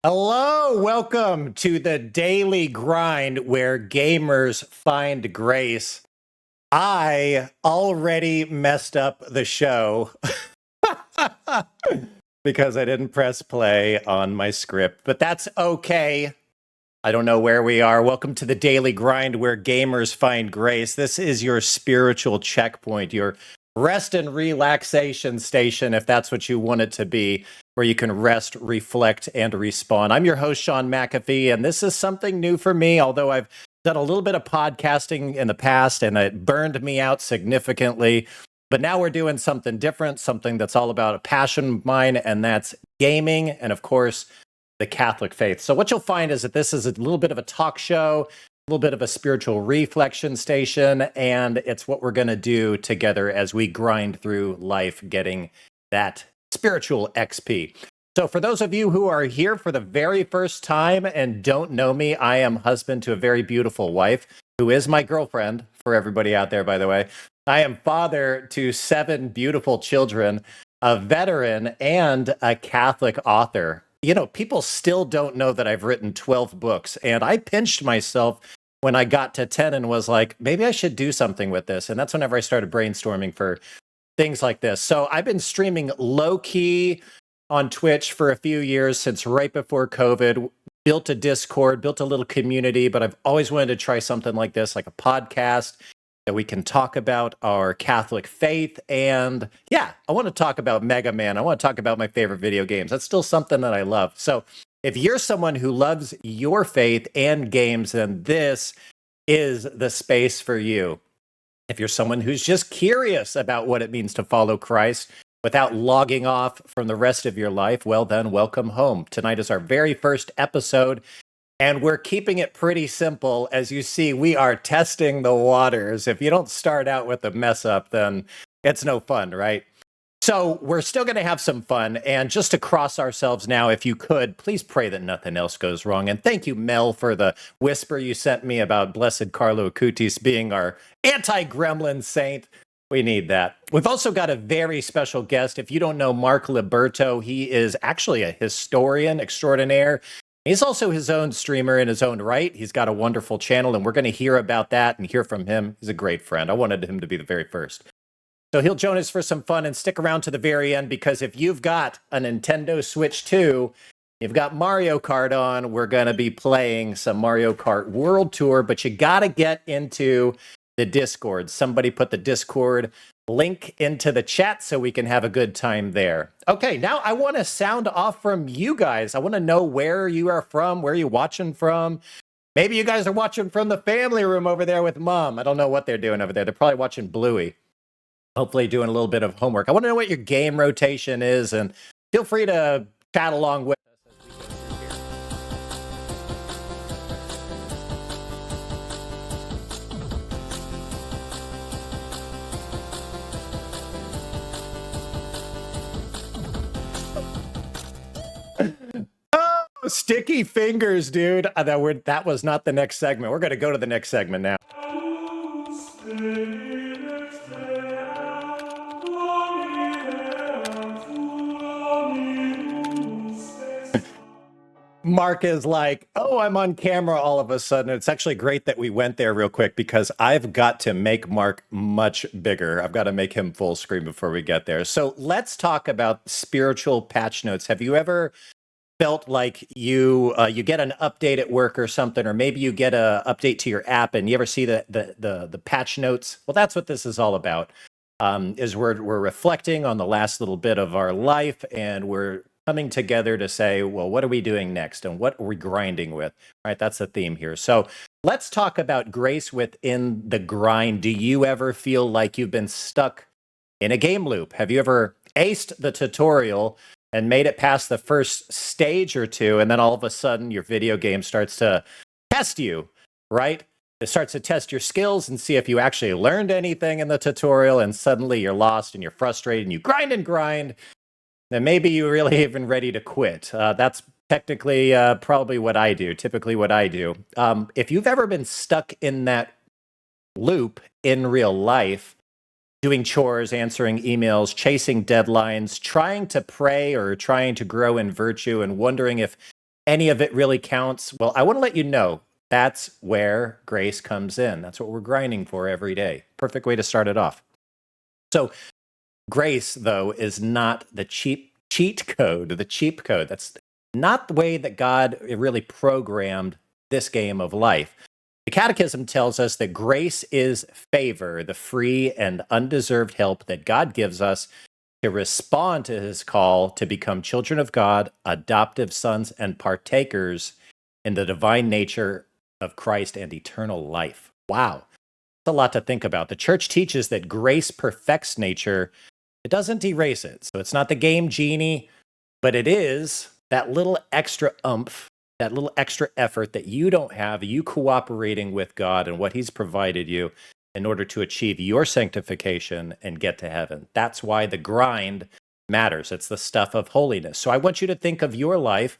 Hello, welcome to the daily grind where gamers find grace. I already messed up the show because I didn't press play on my script, but that's okay. I don't know where we are. Welcome to the daily grind where gamers find grace. This is your spiritual checkpoint, your rest and relaxation station, if that's what you want it to be, where you can rest, reflect, and respawn. I'm your host, Shaun McAfee, and this is something new for me, although I've done a little bit of podcasting in the past, and it burned me out significantly. But now we're doing something different, something that's all about a passion of mine, and that's gaming, and of course, the Catholic faith. So what you'll find is that this is a little bit of a talk show, a little bit of a spiritual reflection station, and it's what we're going to do together as we grind through life, getting that spiritual XP. So for those of you who are here for the very first time and don't know me, I am husband to a very beautiful wife, who is my girlfriend, for everybody out there, by the way. I am father to 7 beautiful children, a veteran, and a Catholic author. You know, people still don't know that I've written 12 books, and I pinched myself when I got to 10 and was like, maybe I should do something with this. And that's whenever I started brainstorming for things like this. So I've been streaming low-key on Twitch for a few years, since right before COVID, built a Discord, built a little community, but I've always wanted to try something like this, like a podcast, that we can talk about our Catholic faith. And yeah, I want to talk about Mega Man. I want to talk about my favorite video games. That's still something that I love. So if you're someone who loves your faith and games, then this is the space for you. If you're someone who's just curious about what it means to follow Christ without logging off from the rest of your life, well then, welcome home. Tonight is our very first episode, and we're keeping it pretty simple. As you see, we are testing the waters. If you don't start out with a mess up, then it's no fun, right? So we're still going to have some fun. And just to cross ourselves now, if you could, please pray that nothing else goes wrong. And thank you, Mel, for the whisper you sent me about Blessed Carlo Acutis being our anti-gremlin saint. We need that. We've also got a very special guest. If you don't know Mark Liberto, he is actually a historian extraordinaire. He's also his own streamer in his own right. He's got a wonderful channel, and we're going to hear about that and hear from him. He's a great friend. I wanted him to be the very first. So he'll join us for some fun, and stick around to the very end, because if you've got a Nintendo Switch 2, you've got Mario Kart on, we're going to be playing some Mario Kart World Tour, but you got to get into the Discord. Somebody put the Discord link into the chat so we can have a good time there. Okay, now I want to sound off from you guys. I want to know where you are from, where you're watching from. Maybe you guys are watching from the family room over there with mom. I don't know what they're doing over there. They're probably watching Bluey. Hopefully doing a little bit of homework. I want to know what your game rotation is, and feel free to chat along with us as we go through here. Oh, sticky fingers, dude. That was not the next segment. We're going to go to the next segment now. Mark is like, oh, I'm on camera all of a sudden. It's actually great that we went there real quick, because I've got to make Mark much bigger. I've got to make him full screen before we get there. So let's talk about spiritual patch notes. Have you ever felt like you get an update at work or something, or maybe you get a update to your app and you ever see the patch notes? Well, that's what this is all about. Is we're reflecting on the last little bit of our life, and we're coming together to say, well, what are we doing next, and what are we grinding with? Right, that's the theme here. So let's talk about grace within the grind. Do you ever feel like you've been stuck in a game loop? Have you ever aced the tutorial and made it past the first stage or two, and then all of a sudden your video game starts to test you, right? It starts to test your skills and see if you actually learned anything in the tutorial, and suddenly you're lost and you're frustrated and you grind, then maybe you're really even ready to quit. That's technically probably what I do, typically what I do. If you've ever been stuck in that loop in real life, doing chores, answering emails, chasing deadlines, trying to pray or trying to grow in virtue, and wondering if any of it really counts, well, I want to let you know that's where grace comes in. That's what we're grinding for every day. Perfect way to start it off. So, grace, though, is not the cheat code, the cheap code. That's not the way that God really programmed this game of life. The Catechism tells us that grace is favor, the free and undeserved help that God gives us to respond to his call to become children of God, adoptive sons, and partakers in the divine nature of Christ and eternal life. Wow. That's a lot to think about. The church teaches that grace perfects nature, it doesn't erase it. So it's not the game genie, but it is that little extra oomph, that little extra effort that you don't have, you cooperating with God and what he's provided you in order to achieve your sanctification and get to heaven. That's why the grind matters. It's the stuff of holiness. So I want you to think of your life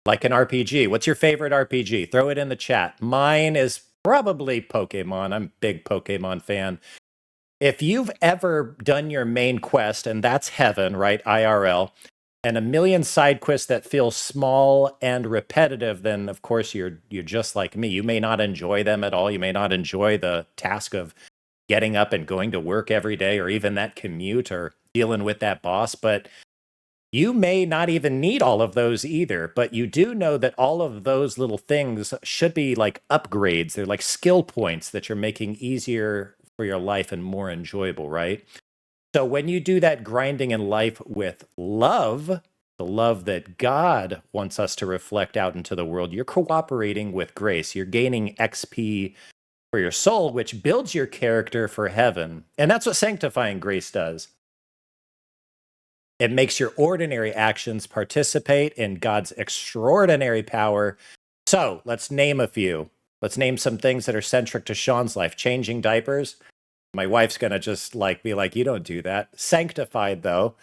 like an RPG. What's your favorite RPG? Throw it in the chat. Mine is probably Pokemon. I'm a big Pokemon fan. If you've ever done your main quest, and that's heaven, right? IRL, and a million side quests that feel small and repetitive, then of course you're just like me. You may not enjoy them at all. You may not enjoy the task of getting up and going to work every day, or even that commute, or dealing with that boss, but you may not even need all of those either. But you do know that all of those little things should be like upgrades. They're like skill points that you're making easier for your life and more enjoyable, right? So when you do that grinding in life with love, the love that God wants us to reflect out into the world, you're cooperating with grace. You're gaining XP for your soul, which builds your character for heaven. And that's what sanctifying grace does. It makes your ordinary actions participate in God's extraordinary power. So let's name a few. Let's name some things that are centric to Shaun's life. Changing diapers. My wife's going to just be like, you don't do that. Sanctified, though.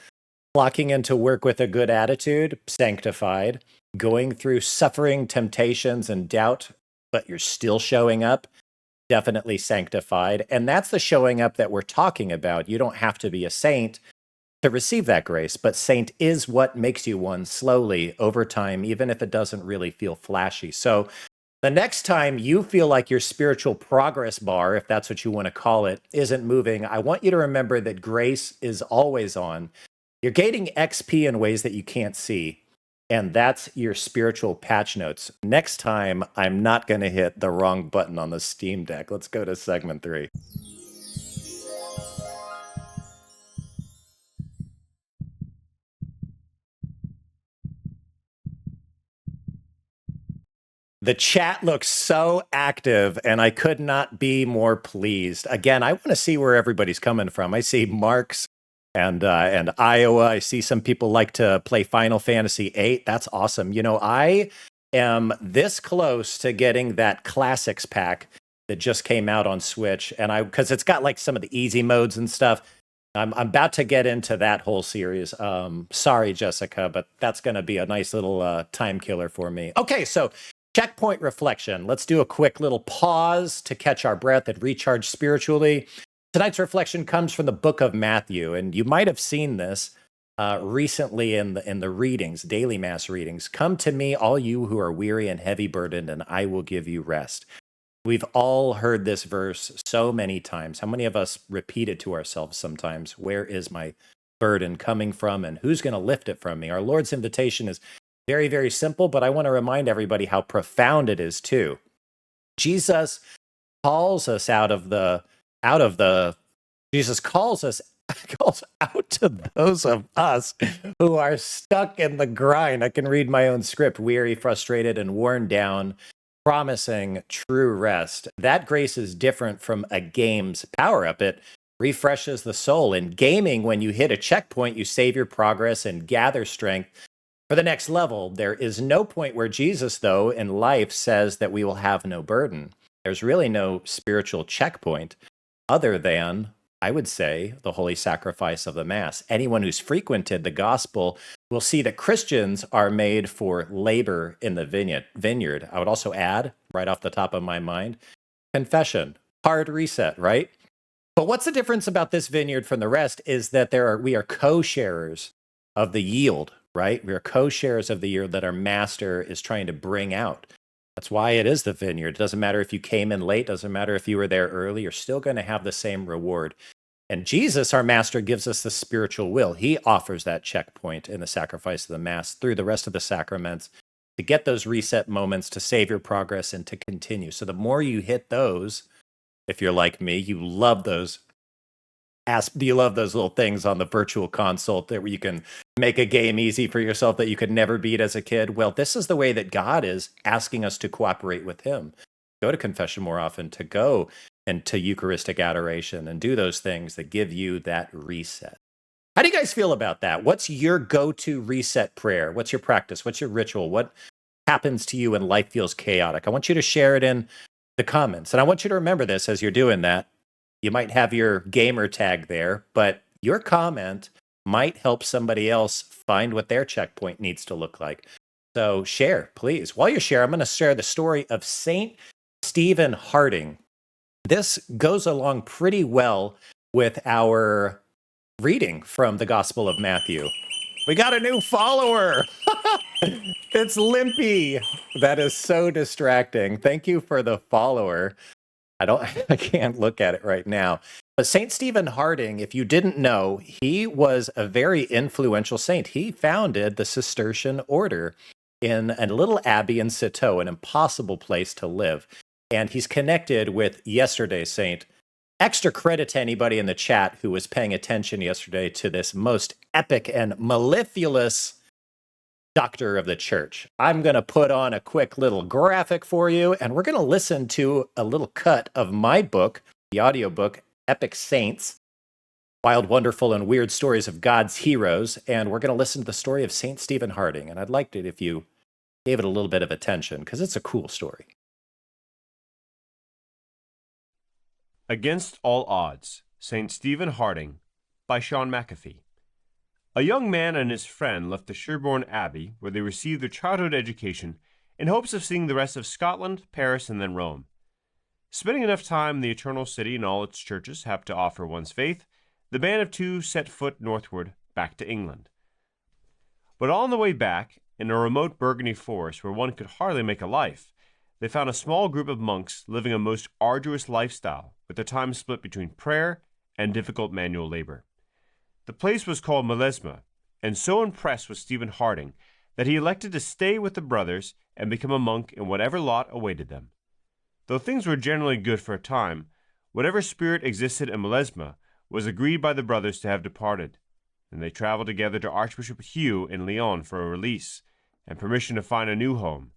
Clocking into work with a good attitude. Sanctified. Going through suffering, temptations, and doubt, but you're still showing up. Definitely sanctified. And that's the showing up that we're talking about. You don't have to be a saint to receive that grace, but saint is what makes you one slowly over time, even if it doesn't really feel flashy. So the next time you feel like your spiritual progress bar, if that's what you want to call it, isn't moving, I want you to remember that grace is always on. You're gaining XP in ways that you can't see, and that's your spiritual patch notes. Next time, I'm not going to hit the wrong button on the Steam Deck. Let's go to segment 3. The chat looks so active, and I could not be more pleased. Again, I want to see where everybody's coming from. I see Marks and Iowa. I see some people like to play Final Fantasy VIII. That's awesome. You know, I am this close to getting that Classics pack that just came out on Switch, and because it's got like some of the easy modes and stuff. I'm about to get into that whole series. Sorry, Jessica, but that's going to be a nice little time killer for me. Okay, so checkpoint reflection. Let's do a quick little pause to catch our breath and recharge spiritually. Tonight's reflection comes from the book of Matthew, and you might have seen this recently in the readings, daily mass readings. Come to me, all you who are weary and heavy burdened, and I will give you rest. We've all heard this verse so many times. How many of us repeat it to ourselves sometimes? Where is my burden coming from, and who's going to lift it from me? Our Lord's invitation is very, very simple, but I want to remind everybody how profound it is too. Jesus calls us Jesus calls out to those of us who are stuck in the grind. I can read my own script, weary, frustrated, and worn down, promising true rest. That grace is different from a game's power-up. It refreshes the soul. In gaming, when you hit a checkpoint, you save your progress and gather strength for the next level. There is no point where Jesus, though, in life says that we will have no burden. There's really no spiritual checkpoint other than, I would say, the holy sacrifice of the Mass. Anyone who's frequented the gospel will see that Christians are made for labor in the vineyard. I would also add, right off the top of my mind, confession, hard reset, right? But what's the difference about this vineyard from the rest is that we are co-sharers of the yield, right? We are co-sharers of the year that our master is trying to bring out. That's why it is the vineyard. It doesn't matter if you came in late, doesn't matter if you were there early, you're still going to have the same reward. And Jesus, our master, gives us the spiritual will. He offers that checkpoint in the sacrifice of the Mass through the rest of the sacraments to get those reset moments, to save your progress, and to continue. So the more you hit those, if you're like me, you love those. Do you love those little things on the virtual console that where you can make a game easy for yourself that you could never beat as a kid? Well, this is the way that God is asking us to cooperate with him. Go to confession more often, to go and to Eucharistic adoration and do those things that give you that reset. How do you guys feel about that? What's your go-to reset prayer? What's your practice? What's your ritual? What happens to you when life feels chaotic? I want you to share it in the comments. And I want you to remember this as you're doing that. You might have your gamer tag there, but your comment might help somebody else find what their checkpoint needs to look like. So share, please. While you share, I'm going to share the story of Saint Stephen Harding. This goes along pretty well with our reading from the Gospel of Matthew. We got a new follower. It's Limpy. That is so distracting. Thank you for the follower. I can't look at it right now. But Saint Stephen Harding, if you didn't know, he was a very influential saint. He founded the Cistercian order in a little abbey in Citeaux, an impossible place to live. And he's connected with yesterday's saint. Extra credit to anybody in the chat who was paying attention yesterday to this most epic and mellifluous doctor of the church. I'm going to put on a quick little graphic for you, and we're going to listen to a little cut of my book, the audiobook, Epic Saints, Wild, Wonderful, and Weird Stories of God's Heroes, and we're going to listen to the story of Saint Stephen Harding, and I'd like it if you gave it a little bit of attention, because it's a cool story. Against All Odds, St. Stephen Harding, by Shaun McAfee. A young man and his friend left the Sherborne Abbey, where they received their childhood education, in hopes of seeing the rest of Scotland, Paris, and then Rome. Spending enough time in the Eternal City and all its churches have to offer one's faith, the band of two set foot northward, back to England. But on the way back, in a remote Burgundy forest where one could hardly make a life, they found a small group of monks living a most arduous lifestyle, with their time split between prayer and difficult manual labor. The place was called Milesma, and so impressed was Stephen Harding that he elected to stay with the brothers and become a monk in whatever lot awaited them. Though things were generally good for a time, whatever spirit existed in Milesma was agreed by the brothers to have departed, and they traveled together to Archbishop Hugh in Lyon for a release and permission to find a new home.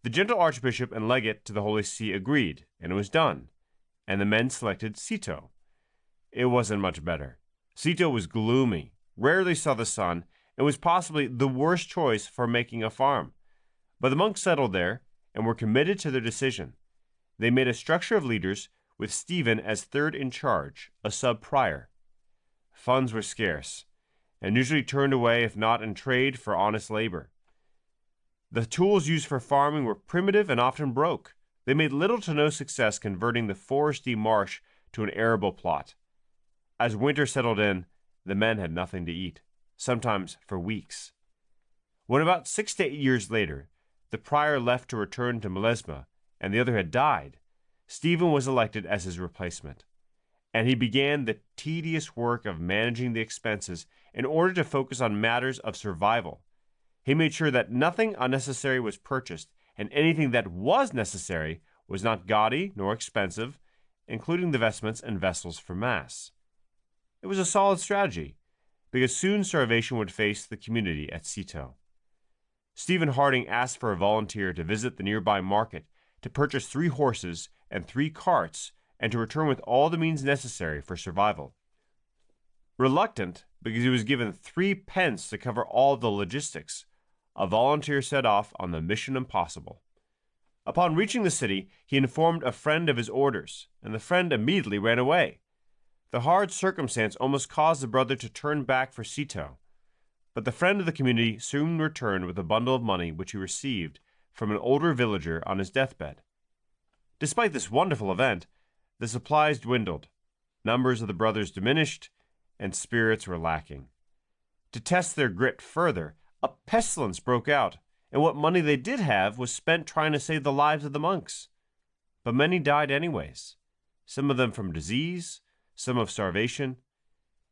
The gentle archbishop and legate to the Holy See agreed, and it was done, and the men selected Citeaux. It wasn't much better. Citeaux was gloomy, rarely saw the sun, and was possibly the worst choice for making a farm. But the monks settled there and were committed to their decision. They made a structure of leaders, with Stephen as third in charge, a sub-prior. Funds were scarce, and usually turned away if not in trade for honest labor. The tools used for farming were primitive and often broke. They made little to no success converting the foresty marsh to an arable plot. As winter settled in, the men had nothing to eat, sometimes for weeks. When about 6 to 8 years later, the prior left to return to Milesma, and the other had died, Stephen was elected as his replacement, and he began the tedious work of managing the expenses in order to focus on matters of survival. He made sure that nothing unnecessary was purchased, and anything that was necessary was not gaudy nor expensive, including the vestments and vessels for Mass. It was a solid strategy, because soon starvation would face the community at Citeaux. Stephen Harding asked for a volunteer to visit the nearby market, to purchase 3 horses and 3 carts, and to return with all the means necessary for survival. Reluctant, because he was given 3 pence to cover all the logistics, a volunteer set off on the mission impossible. Upon reaching the city, he informed a friend of his orders, and the friend immediately ran away. The hard circumstance almost caused the brother to turn back for Citeaux, but the friend of the community soon returned with a bundle of money which he received from an older villager on his deathbed. Despite this wonderful event, the supplies dwindled, numbers of the brothers diminished, and spirits were lacking. To test their grit further, A pestilence broke out, and what money they did have was spent trying to save the lives of the monks. But many died anyways, some of them from disease, some of starvation.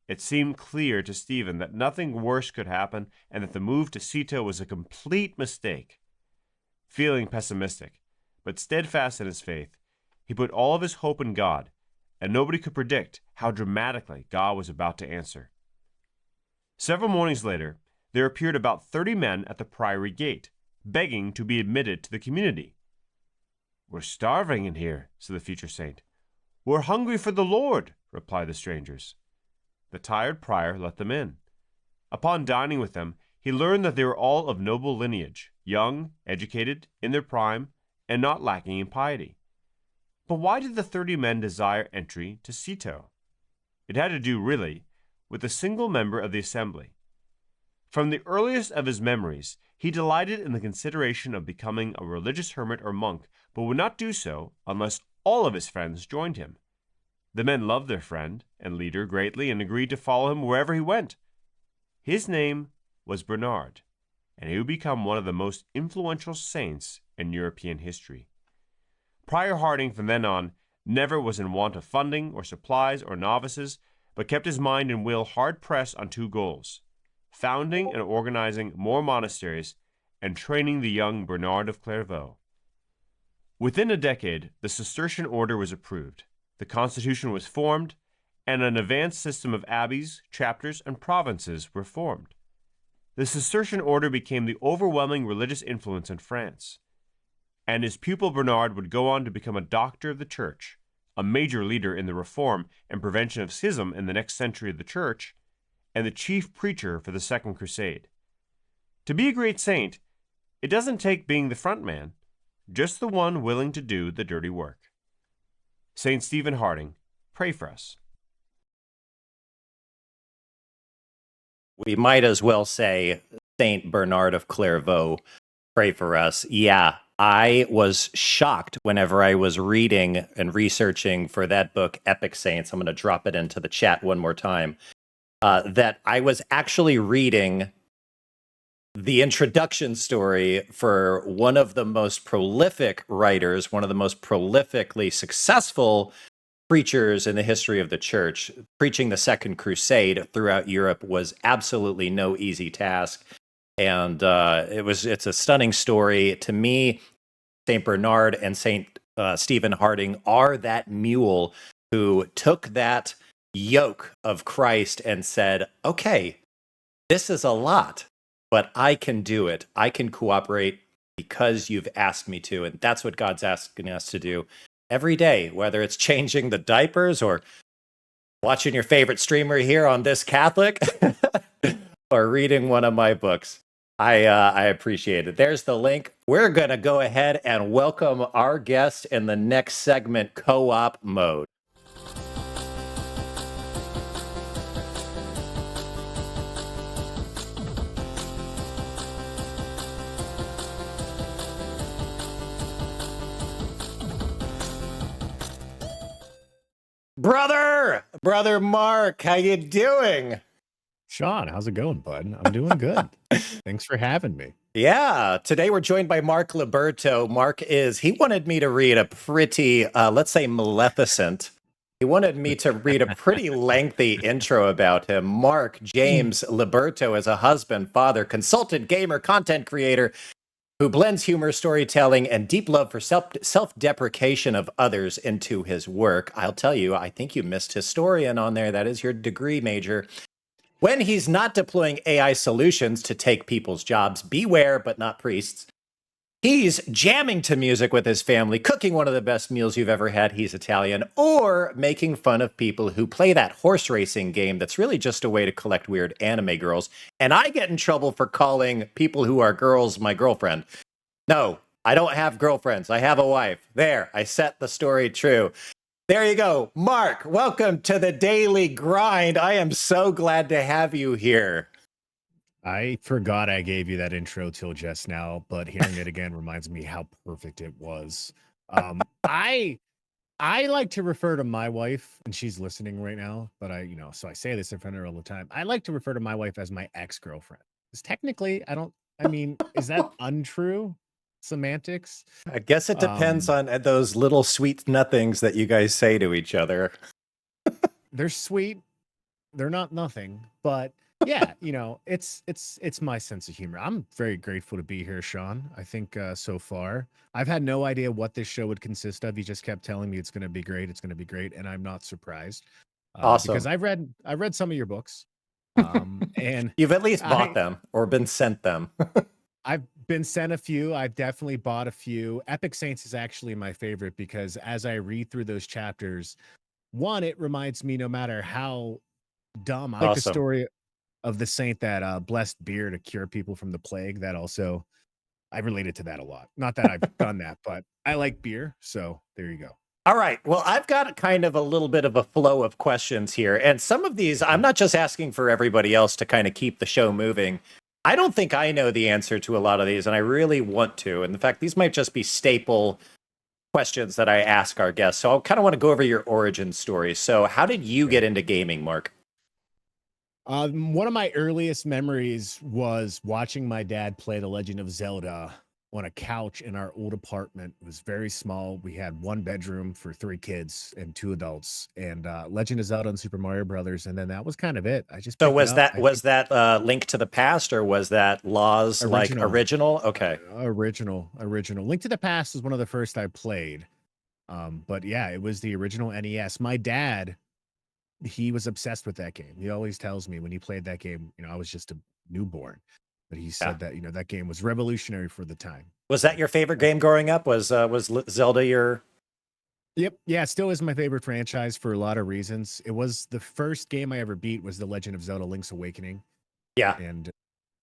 It seemed clear to Stephen that nothing worse could happen and that the move to Cito was a complete mistake. Feeling pessimistic, but steadfast in his faith, he put all of his hope in God, and nobody could predict how dramatically God was about to answer. Several mornings later, there appeared about 30 men at the priory gate, begging to be admitted to the community. "We're starving in here," said the future saint. "We're hungry for the Lord," replied the strangers. The tired prior let them in. Upon dining with them, he learned that they were all of noble lineage, young, educated, in their prime, and not lacking in piety. But why did the 30 men desire entry to Cito? It had to do, really, with a single member of the assembly. From the earliest of his memories, he delighted in the consideration of becoming a religious hermit or monk, but would not do so unless all of his friends joined him. The men loved their friend and leader greatly and agreed to follow him wherever he went. His name was Bernard, and he would become one of the most influential saints in European history. Prior Harding, from then on, never was in want of funding or supplies or novices, but kept his mind and will hard pressed on two goals: founding and organizing more monasteries and training the young Bernard of Clairvaux. Within a decade, the Cistercian order was approved, the constitution was formed, and an advanced system of abbeys, chapters, and provinces were formed. The Cistercian order became the overwhelming religious influence in France, and his pupil Bernard would go on to become a doctor of the Church, a major leader in the reform and prevention of schism in the next century of the Church, and the chief preacher for the Second Crusade. To be a great saint, it doesn't take being the front man, just the one willing to do the dirty work. St. Stephen Harding, pray for us. We might as well say Saint Bernard of Clairvaux, pray for us. Yeah, I was shocked whenever I was reading and researching for that book, Epic Saints. I'm going to drop it into the chat one more time. That I was actually reading the introduction story for one of the most prolific writers, one of the most prolifically successful preachers in the history of the church. Preaching the Second Crusade throughout Europe was absolutely no easy task. And it's a stunning story. To me, St. Bernard and St. Stephen Harding are that mule who took that yoke of Christ and said, okay, this is a lot, but I can do it. I can cooperate because you've asked me to. And that's what God's asking us to do every day, whether it's changing the diapers or watching your favorite streamer here on This Catholic or reading one of my books. I appreciate it. There's the link. We're going to go ahead and welcome our guest in the next segment, Co-op Mode. Brother Mark, how you doing? Shaun, how's it going, bud? I'm doing good. Thanks for having me. Yeah, today we're joined by Mark Liberto. He wanted me to read a pretty, let's say, maleficent. He wanted me to read a pretty lengthy intro about him. Mark James Liberto is a husband, father, consultant, gamer, content creator, who blends humor, storytelling, and deep love for self-deprecation of others into his work. I'll tell you, I think you missed historian on there. That is your degree major. When he's not deploying AI solutions to take people's jobs, beware, but not priests. He's jamming to music with his family, cooking one of the best meals you've ever had, he's Italian, or making fun of people who play that horse racing game that's really just a way to collect weird anime girls. And I get in trouble for calling people who are girls my girlfriend. No, I don't have girlfriends. I have a wife. There, I set the story true. There you go. Mark, welcome to the Daily Grind. I am so glad to have you here. I forgot I gave you that intro till just now, but hearing it again reminds me how perfect it was. I like to refer to my wife, and she's listening right now, but so I say this in front of her all the time. I like to refer to my wife as my ex-girlfriend. 'Cause technically, I mean, is that untrue semantics? I guess it depends Um, on those little sweet nothings that you guys say to each other. they're sweet, they're not nothing, but yeah, it's my sense of humor. I'm very grateful to be here, Sean. I think so far I've had no idea what this show would consist of. You just kept telling me it's going to be great, it's going to be great, and I'm not surprised because Awesome. I've read some of your books, and You've at least bought I them or been sent them. I've been sent a few. I've definitely bought a few. Epic Saints is actually my favorite because as I read through those chapters, one, it reminds me no matter how dumb, I like the Awesome. story of the saint that blessed beer to cure people from the plague. That also, I related to that a lot. Not that I've done that, but I like beer. So there you go. All right. Well, I've got kind of a little bit of a flow of questions here. And some of these, I'm Okay. not just asking for everybody else to kind of keep the show moving. I don't think I know the answer to a lot of these, and I really want to. And in fact, these might just be staple questions that I ask our guests. So I kind of want to go over your origin story. So, how did you Okay. get into gaming, Mark? One of my earliest memories was watching my dad play The Legend of Zelda on a couch in our old apartment. It was very small. We had one bedroom for three kids and two adults, and Legend of Zelda and Super Mario Brothers, and then that was kind of it. I just So picked it was up. that I was think that Link to the Past, or was that Laws like original, original? Okay. original. Link to the Past was one of the first I played. But yeah, it was the original NES. My dad, he was obsessed with that game. He always tells me when he played that game, I was just a newborn, but he Yeah. said that, that game was revolutionary for the time. Was that So, your favorite that's, game growing up? Was Zelda your? yep. Yeah, it still is my favorite franchise for a lot of reasons. It was the first game I ever beat was The Legend of Zelda Link's Awakening, Yeah. and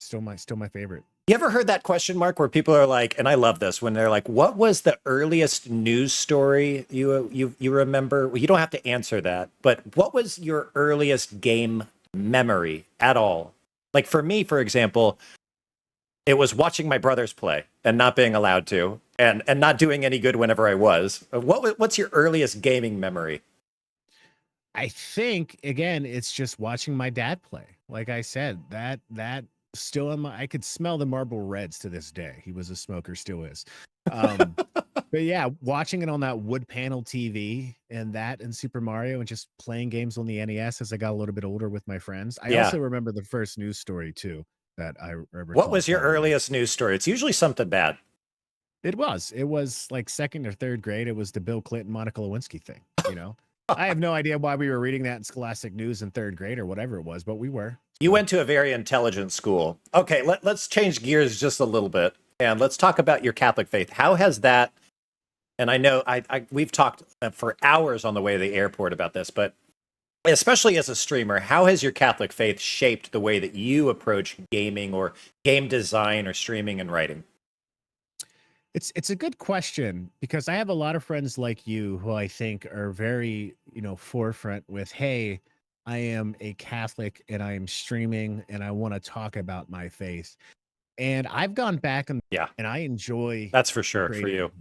still my favorite. You ever heard that question mark where people are like, and I love this when they're like, "What was the earliest news story you remember?" Well, you don't have to answer that, but what was your earliest game memory at all? Like for me, for example, it was watching my brothers play and not being allowed to, and not doing any good whenever I was. What's your earliest gaming memory? I think again, it's just watching my dad play. Like I said, that still in my I could smell the Marble Reds to this day. He was a smoker, still is. Um, but yeah, watching it on that wood panel TV and that and Super Mario and just playing games on the NES as I got a little bit older with my friends. I Yeah. also remember the first news story too that I What recall was your following. earliest news story? It's usually something bad. It was like second or third grade. It was the Bill Clinton, Monica Lewinsky thing. I have no idea why we were reading that in Scholastic News in third grade or whatever it was, but we were. You So went to a very intelligent school. Okay, let's change gears just a little bit and let's talk about your Catholic faith. How has that? And I know we've talked for hours on the way to the airport about this, but especially as a streamer, how has your Catholic faith shaped the way that you approach gaming or game design or streaming and writing? it's a good question because I have a lot of friends like you who I think are very, forefront with, hey, I am a Catholic and I am streaming and I want to talk about my faith. And I've gone back Yeah, and I enjoy that's for sure for creating. you.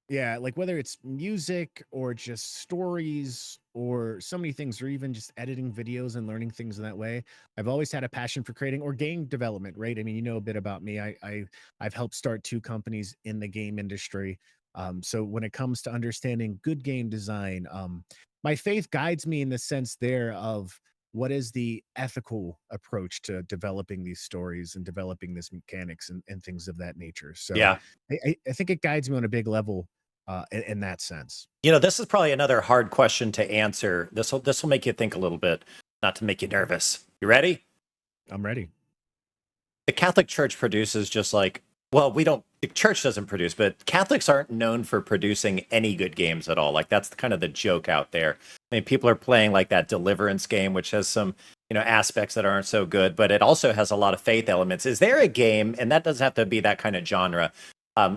Yeah, like whether it's music or just stories or so many things, or even just editing videos and learning things in that way. I've always had a passion for creating or game development, right? I mean, you know a bit about me. I've helped start two companies in the game industry. So when it comes to understanding good game design, my faith guides me in the sense there of what is the ethical approach to developing these stories and developing this mechanics and things of that nature. So Yeah. I think it guides me on a big level in that sense. This is probably another hard question to answer. This will make you think a little bit, not to make you nervous. You ready? I'm ready. The Catholic Church produces just like, well, we don't, the church doesn't produce, but Catholics aren't known for producing any good games at all. Like that's kind of the joke out there. I mean, people are playing like that Deliverance game, which has some, aspects that aren't so good, but it also has a lot of faith elements. Is there a game, and that doesn't have to be that kind of genre?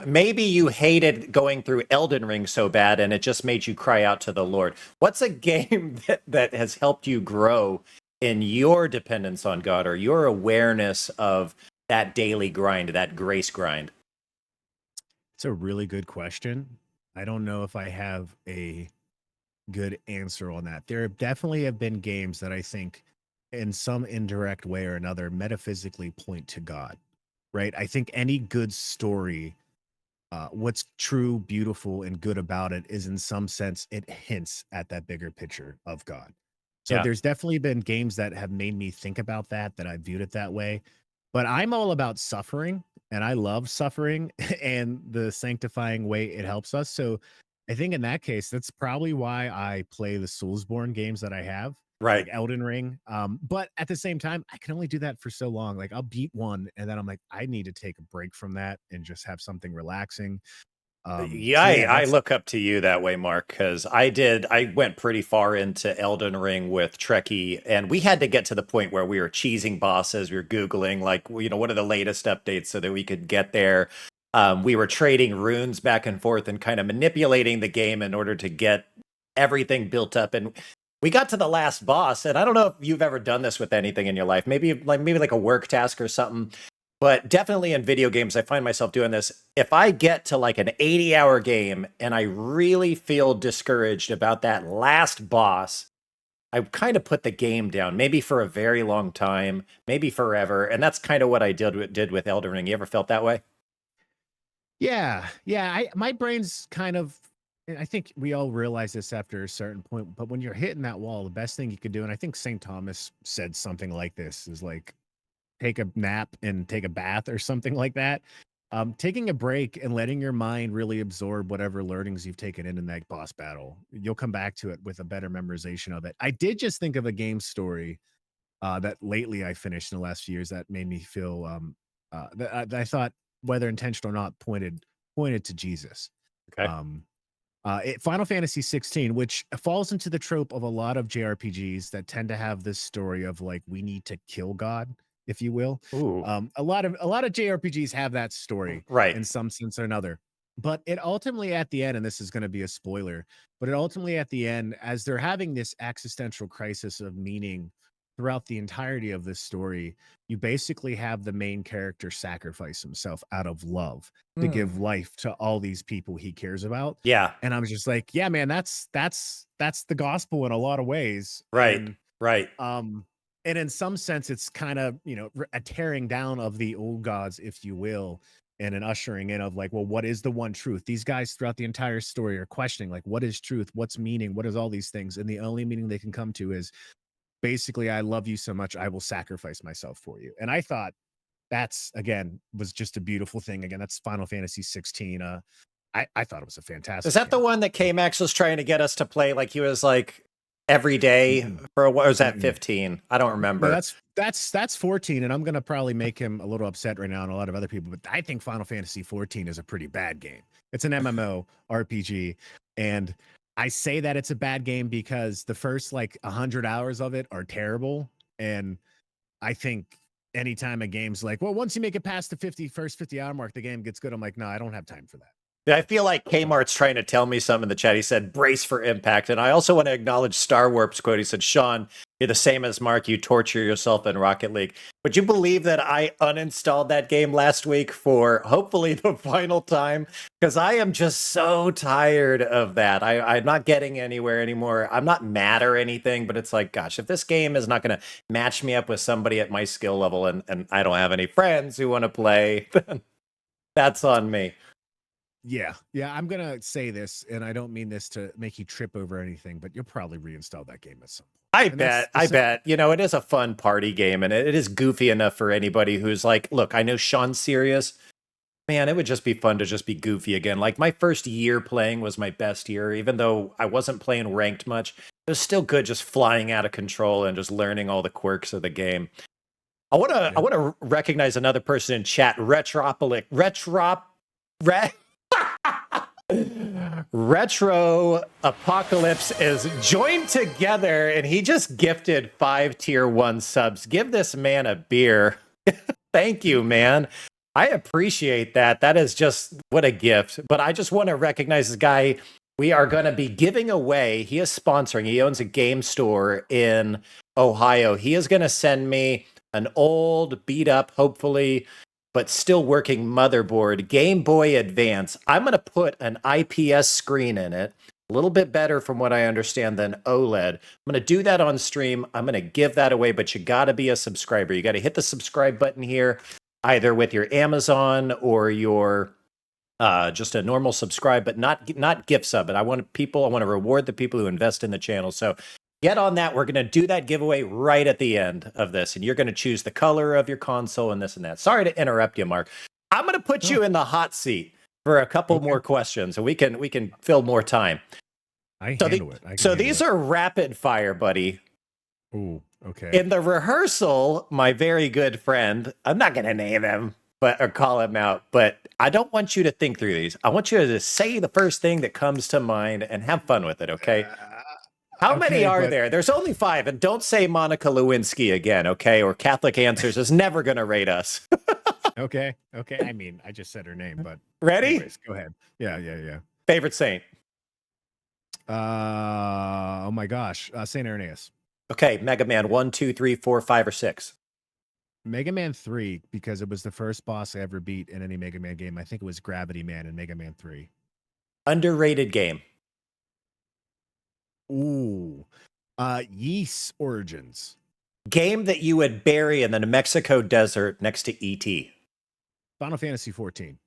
Maybe you hated going through Elden Ring so bad and it just made you cry out to the Lord. What's a game that has helped you grow in your dependence on God or your awareness of that daily grind, that grace grind? It's a really good question. I don't know if I have a good answer on that. There definitely have been games that I think in some indirect way or another, metaphysically point to God, right? I think any good story, what's true, beautiful, and good about it is in some sense it hints at that bigger picture of God. So Yeah. there's definitely been games that have made me think about that I viewed it that way. But I'm all about suffering and I love suffering and the sanctifying way it helps us. So I think in that case, that's probably why I play the Soulsborne games that I have, Right. like Elden Ring. But at the same time, I can only do that for so long. Like I'll beat one and then I'm like, I need to take a break from that and just have something relaxing. Yeah, So yeah, I that's look up to you that way, Mark, because I went pretty far into Elden Ring with Trekkie, and we had to get to the point where we were cheesing bosses. We were Googling, like, what are the latest updates so that we could get there. We were trading runes back and forth and kind of manipulating the game in order to get everything built up. And we got to the last boss, and I don't know if you've ever done this with anything in your life, maybe like a work task or something. But definitely in video games, I find myself doing this. If I get to like an 80-hour game and I really feel discouraged about that last boss, I kind of put the game down, maybe for a very long time, maybe forever. And that's kind of what I did with Elden Ring. You ever felt that way? yeah, yeah. My brain's kind of and I think we all realize this after a certain point, but when you're hitting that wall, the best thing you could do, and I think St. Thomas said something like this, is like take a nap and take a bath or something like that. Taking a break and letting your mind really absorb whatever learnings you've taken in that boss battle. You'll come back to it with a better memorization of it. I did just think of a game story that lately I finished in the last few years that made me feel that I thought, whether intentional or not, pointed to Jesus. Okay. Um, Final Fantasy 16, which falls into the trope of a lot of JRPGs that tend to have this story of like we need to kill God, if you will. Ooh, A lot of JRPGs have that story right. in some sense or another. But it ultimately at the end, and this is going to be a spoiler, but it ultimately at the end, as they're having this existential crisis of meaning throughout the entirety of this story, you basically have the main character sacrifice himself out of love to give Hmm. life to all these people he cares about. Yeah, And I was just like, yeah, man, that's the gospel in a lot of ways. right, right. And in some sense, it's kind of, a tearing down of the old gods, if you will, and an ushering in of like, well, what is the one truth? These guys throughout the entire story are questioning, like, what is truth? What's meaning? What is all these things? And the only meaning they can come to is basically, I love you so much, I will sacrifice myself for you. And I thought that's, again, was just a beautiful thing. Again, that's Final Fantasy 16. I thought it was a Is fantastic that the game. one that K-Max was trying to get us to play? Like he was like every day Mm-mm, for a while? Or was that mm-mm. 15? I don't No, remember. that's 14, and I'm gonna probably make him a little upset right now, and a lot of other people. But I think Final Fantasy 14 is a pretty bad game. It's an MMO RPG, and I say that it's a bad game because the first like 100 hours of it are terrible, and I think anytime a game's like, well, once you make it past the first 50-hour mark, the game gets good. I'm like, no, I don't have time for that. Yeah, I feel like So Kmart's trying to tell me something in the chat. He said, brace for impact. And I also want to acknowledge Star Warp's quote. He said, Sean, you're the same as Mark. You torture yourself in Rocket League. Would you believe that I uninstalled that game last week for hopefully the final time? Because I am just so tired of that. I'm not getting anywhere anymore. I'm not mad or anything, but it's like, gosh, if this game is not going to match me up with somebody at my skill level and I don't have any friends who want to play, then that's on me. yeah, I'm gonna say this, and I don't mean this to make you trip over anything, but you'll probably reinstall that game at some point. I And that's bet. the I same. bet. It is a fun party game and it is goofy enough for anybody who's like, look, I know Sean's serious. Man, it would just be fun to just be goofy again. Like my first year playing was my best year, even though I wasn't playing ranked much. It was still good just flying out of control and just learning all the quirks of the game. I Yeah. want to recognize another person in chat, Retropolic. Retro Apocalypse is joined together and he just gifted 5 tier 1 subs. Give this man a beer. Thank you, man. I appreciate that. That is just what a gift. But I just want to recognize this guy. We are going to be giving away. He is sponsoring. He owns a game store in Ohio. He is going to send me an old, beat up, hopefully, but still working motherboard, Game Boy Advance. I'm going to put an IPS screen in it. A little bit better from what I understand than OLED. I'm going to do that on stream. I'm going to give that away, but you got to be a subscriber. You got to hit the subscribe button here, either with your Amazon or your just a normal subscribe, but not gift sub. But I want to reward the people who invest in the channel. So get on that. We're going to do that giveaway right at the end of this, and you're going to choose the color of your console and this and that. Sorry to interrupt you, Mark. I'm going to put you in the hot seat for a couple more questions, and we can fill more time. I handle it. So these are rapid fire, buddy. Ooh, okay. In the rehearsal, my very good friend, I'm not going to name him, or call him out, but I don't want you to think through these. I want you to say the first thing that comes to mind and have fun with it, okay? How many are there? There's only 5, and don't say Monica Lewinsky again, okay? Or Catholic Answers is never going to rate us. Okay. I mean, I just said her name, but ready? Anyways, go ahead. Yeah. Favorite saint? Oh my gosh, Saint Irenaeus. Okay, Mega Man 1, 2, 3, 4, 5, or 6. Mega Man 3, because it was the first boss I ever beat in any Mega Man game. I think it was Gravity Man in Mega Man 3. Underrated game. Ooh, Yeast Origins. Game that you would bury in the New Mexico desert next to E.T. Final Fantasy 14.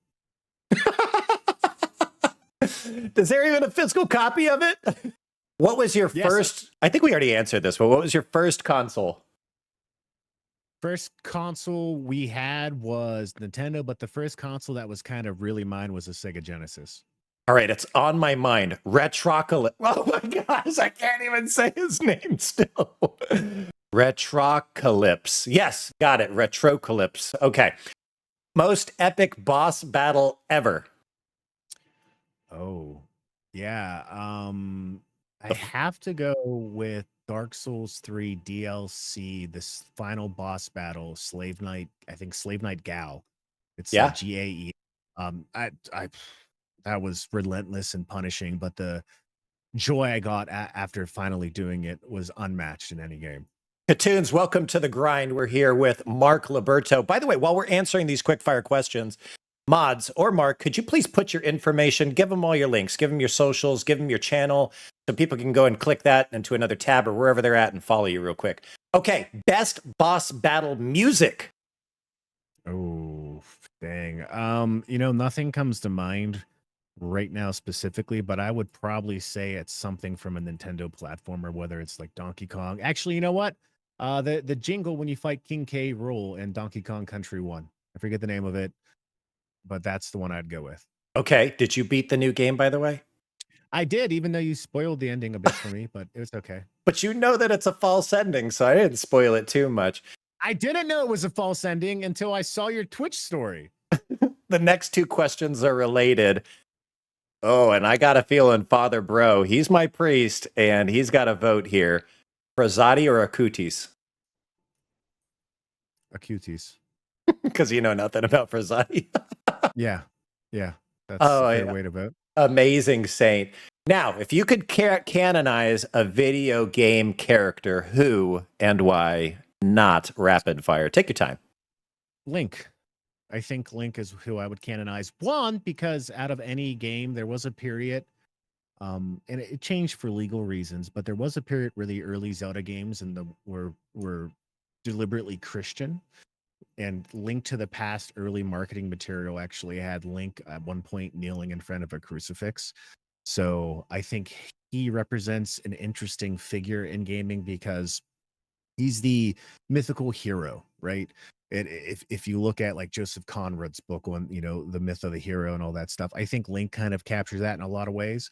Is there even a physical copy of it? What was your first? I think we already answered this, but what was your first console? First console we had was Nintendo, but the first console that was kind of really mine was a Sega Genesis. All right, it's on my mind. Retrocalypse. Oh my gosh, I can't even say his name still. Retrocalypse. Yes, got it. Retrocalypse. Okay. Most epic boss battle ever. Oh, yeah. I have to go with Dark Souls 3 DLC, this final boss battle, Slave Knight, I think Slave Knight Gao. It's GAE. That was relentless and punishing, but the joy I got after finally doing it was unmatched in any game. Katoons, welcome to the grind. We're here with Mark Liberto. By the way, while we're answering these quickfire questions, mods or Mark, could you please put your information, give them all your links, give them your socials, give them your channel, so people can go and click that into another tab or wherever they're at and follow you real quick. Okay, best boss battle music. Oh, dang. Nothing comes to mind right now specifically, but I would probably say it's something from a Nintendo platformer, whether it's like Donkey Kong. Actually, you know what? The jingle when you fight King K. Rool in Donkey Kong Country 1. I forget the name of it, but that's the one I'd go with. Okay. Did you beat the new game, by the way? I did, even though you spoiled the ending a bit for me, but it was okay. But you know that it's a false ending, so I didn't spoil it too much. I didn't know it was a false ending until I saw your Twitch story. The next 2 questions are related. Oh, and I got a feeling Father Bro, he's my priest, and he's got a vote here. Frazzati or Acutis? Acutis. Because you know nothing about Frazzati. Yeah. That's a fair way to vote. Amazing saint. Now, if you could canonize a video game character, who and why? Not rapid fire. Take your time. Link. I think Link is who I would canonize. One, because out of any game, there was a period, and it changed for legal reasons, but there was a period where the early Zelda games were deliberately Christian. And Link to the Past early marketing material actually had Link at one point kneeling in front of a crucifix. So I think he represents an interesting figure in gaming because he's the mythical hero, right? If you look at like Joseph Conrad's book on, the myth of the hero and all that stuff, I think Link kind of captures that in a lot of ways.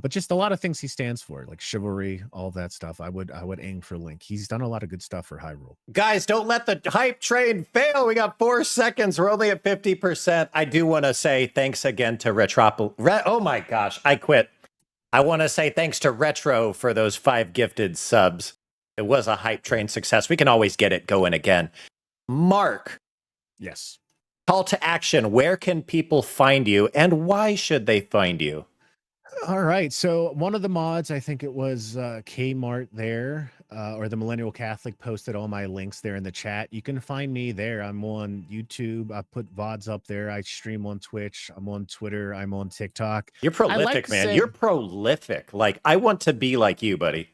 But just a lot of things he stands for, like chivalry, all of that stuff. I would aim for Link. He's done a lot of good stuff for Hyrule. Guys, don't let the hype train fail. We got 4 seconds. We're only at 50%. I do want to say thanks again to oh my gosh, I quit. I want to say thanks to Retro for those 5 gifted subs. It was a hype train success. We can always get it going again. Mark. Yes. Call to action. Where can people find you and why should they find you? All right. So one of the mods, I think it was Kmart there, or the Millennial Catholic posted all my links there in the chat. You can find me there. I'm on YouTube. I put VODs up there. I stream on Twitch. I'm on Twitter. I'm on TikTok. You're I like prolific, to man. You're say, prolific. Like, I want to be like you, buddy.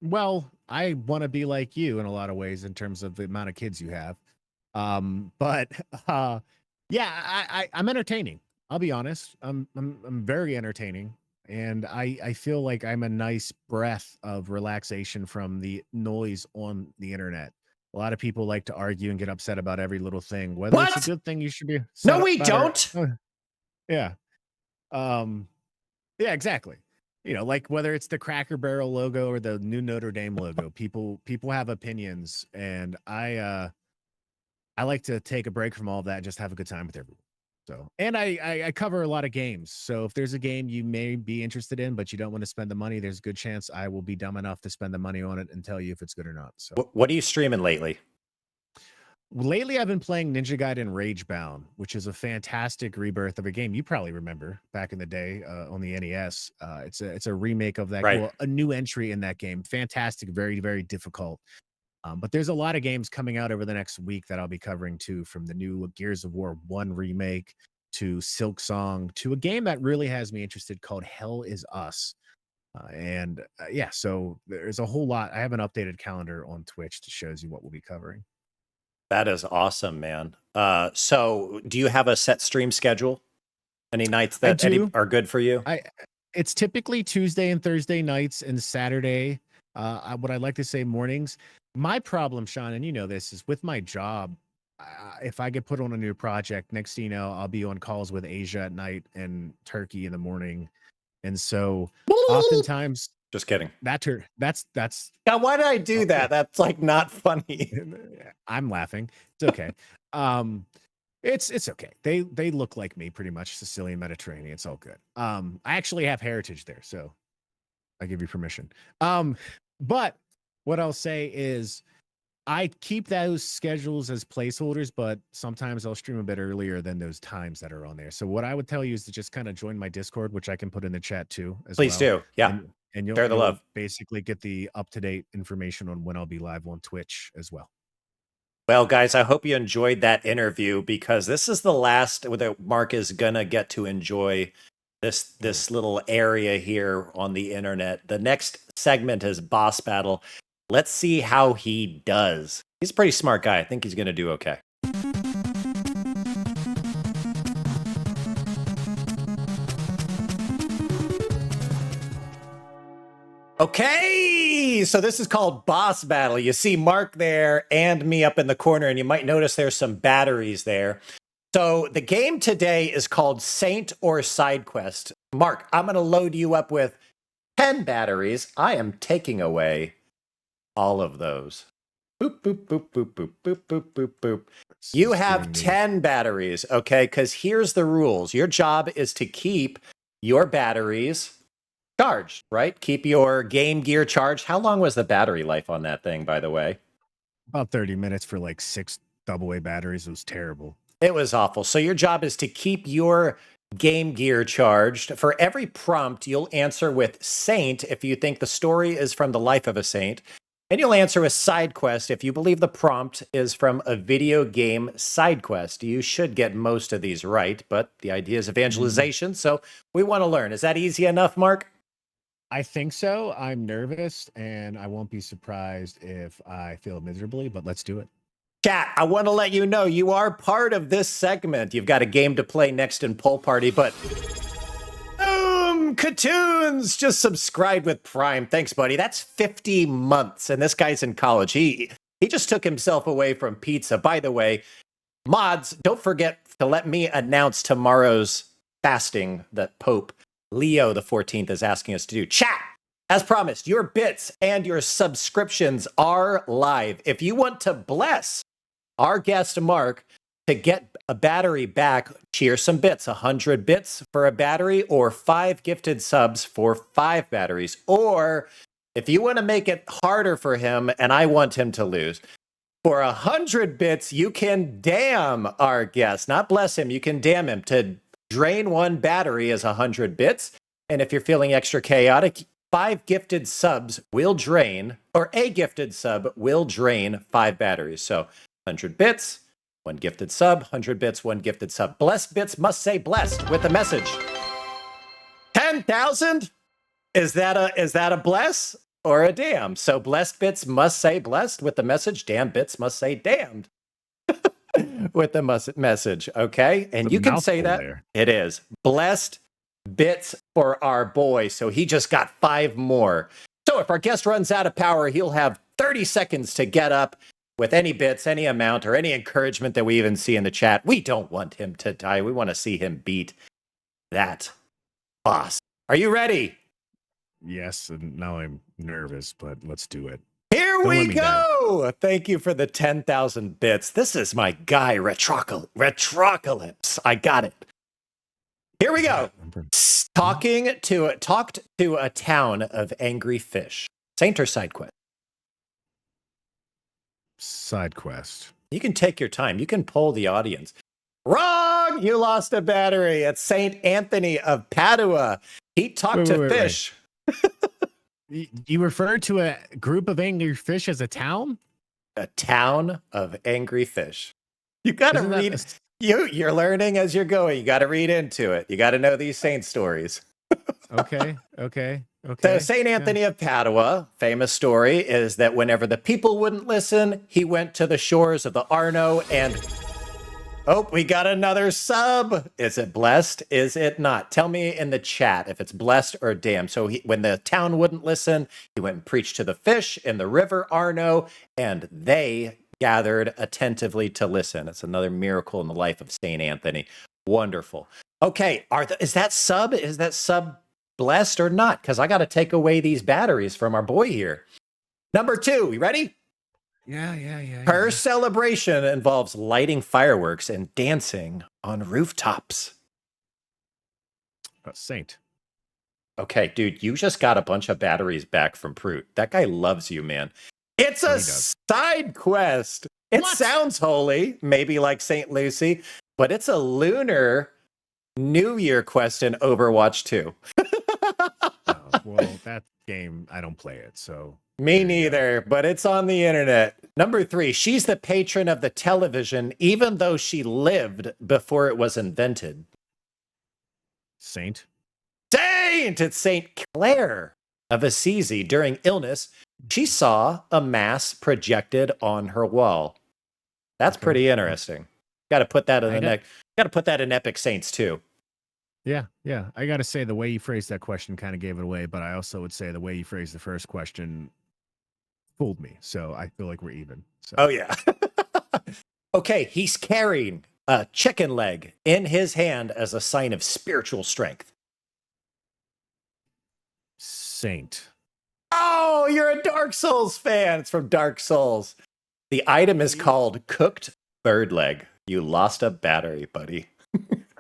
well, I want to be like you in a lot of ways in terms of the amount of kids you have. But yeah, I'm entertaining. I'll be honest. I'm very entertaining, and I feel like I'm a nice breath of relaxation from the noise on the internet. A lot of people like to argue and get upset about every little thing. Whether it's a What? good thing, you should be No, set up we better. don't. Yeah. Um, yeah, exactly. You know, like whether it's the Cracker Barrel logo or the new Notre Dame logo, people have opinions, and I like to take a break from all of that and just have a good time with everyone. So, and I cover a lot of games. So if there's a game you may be interested in, but you don't want to spend the money, there's a good chance I will be dumb enough to spend the money on it and tell you if it's good or not. So What are you streaming lately? lately I've been playing Ninja Gaiden Ragebound, which is a fantastic rebirth of a game you probably remember back in the day on the NES. It's a remake of that, Right. well, a new entry in that game. Fantastic, very, very difficult. But there's a lot of games coming out over the next week that I'll be covering too, from the new Gears of War 1 remake to Silk Song to a game that really has me interested called Hell Is Us. Yeah, so there's a whole lot. I have an updated calendar on Twitch that shows you what we'll be covering. That is awesome, man. So do you have a set stream schedule? Any nights I that any do. are good for you? It's typically Tuesday and Thursday nights and Saturday. What I like to say mornings. My problem, Sean, and you know this, is with my job. If I get put on a new project, next thing you know, I'll be on calls with Asia at night and Turkey in the morning, and so oftentimes Just kidding. that's Now, why did I do that? That's like not funny. I'm laughing. It's okay. It's okay. They look like me pretty much, Sicilian Mediterranean. It's all good. I actually have heritage there, so I give you permission. But what I'll say is I keep those schedules as placeholders, but sometimes I'll stream a bit earlier than those times that are on there. So what I would tell you is to just kind of join my Discord, which I can put in the chat too, as Please well. do. Yeah. And Share the you'll love. basically get the up-to-date information on when I'll be live on Twitch as well. Well, guys, I hope you enjoyed that interview, because this is the last that Mark is gonna get to enjoy this little area here on the internet. The next segment is Boss Battle. Let's see how he does. He's a pretty smart guy. I think he's gonna do okay. Okay, so this is called Boss Battle. You see Mark there and me up in the corner, and you might notice there's some batteries there. So the game today is called Saint or Side Quest. Mark, I'm going to load you up with 10 batteries. I am taking away all of those. Boop, boop, boop, boop, boop, boop, boop, boop, boop. You have 10 batteries, okay? Because here's the rules. Your job is to keep your batteries charged, right? Keep your Game Gear charged. How long was the battery life on that thing, by the way? About 30 minutes for like 6 AA batteries. It was terrible. It was awful. So your job is to keep your Game Gear charged. For every prompt, you'll answer with Saint if you think the story is from the life of a saint. And you'll answer with Side Quest if you believe the prompt is from a video game side quest. You should get most of these right, but the idea is evangelization, so we want to learn. Is that easy enough, Mark? I think so. I'm nervous, and I won't be surprised if I fail miserably, but let's do it. Chat, I want to let you know you are part of this segment. You've got a game to play next in Poll Party, but boom, Katoons just subscribed with Prime. Thanks, buddy. That's 50 months, and this guy's in college. He just took himself away from pizza. By the way, mods, don't forget to let me announce tomorrow's fasting that Pope Leo the 14th is asking us to do. Chat, as promised, your bits and your subscriptions are live. If you want to bless our guest Mark to get a battery back, cheer some bits. 100 bits for a battery, or 5 gifted subs for 5 batteries. Or if you want to make it harder for him and I want him to lose, for 100 bits, you can damn our guest, not bless him. You can damn him. To drain one battery is 100 bits. And if you're feeling extra chaotic, 5 gifted subs will drain, or a gifted sub will drain 5 batteries. So 100 bits, 1 gifted sub, 100 bits, 1 gifted sub. Blessed bits must say blessed with a message. 10,000? Is that a bless or a damn? So blessed bits must say blessed with the message. Damn bits must say damned with the message. Okay, and you can say that. There. It is blessed bits for our boy. So he just got 5 more. So if our guest runs out of power, he'll have 30 seconds to get up with any bits, any amount, or any encouragement that we even see in the chat. We don't want him to die. We want to see him beat that boss. Are you ready? Yes, and now I'm nervous, but let's do it. Here we go. Thank you for the 10,000 bits. This is my guy, Retrocalypse. I got it. Here we go. Talked to a town of angry fish. Saint or side quest? Side quest. You can take your time. You can poll the audience. Wrong! You lost a battery. It's Saint Anthony of Padua. He talked to fish. You referred to a group of angry fish as a town? A town of angry fish. You got to read. You're learning as you're going. You got to read into it. You got to know these saint stories. Okay. So Saint Anthony of Padua, famous story is that whenever the people wouldn't listen, he went to the shores of the Arno and... Oh, we got another sub. Is it blessed? Is it not? Tell me in the chat if it's blessed or damned. So when the town wouldn't listen, he went and preached to the fish in the river Arno, and they gathered attentively to listen. It's another miracle in the life of Saint Anthony. Wonderful. Okay, is that sub blessed or not? Because I got to take away these batteries from our boy here. Number 2, you ready? Yeah. Her celebration involves lighting fireworks and dancing on rooftops. Saint. Okay, dude, you just got a bunch of batteries back from Prout. That guy loves you, man. It's a side quest. It sounds holy, maybe like St. Lucy, but it's a lunar New Year quest in Overwatch 2. Well, that game, I don't play it, so... Me neither, but it's on the internet. Number 3, she's the patron of the television, even though she lived before it was invented. Saint. It's Saint Clare of Assisi. During illness, she saw a mass projected on her wall. That's pretty interesting. Got to put that in Got to put that in Epic Saints too. Yeah. I got to say the way you phrased that question kind of gave it away, but I also would say the way you phrased the first question fooled me. So I feel like we're even. So. Oh yeah. Okay, he's carrying a chicken leg in his hand as a sign of spiritual strength. Saint. Oh, you're a Dark Souls fan. It's from Dark Souls. The item is called cooked bird leg. You lost a battery, buddy.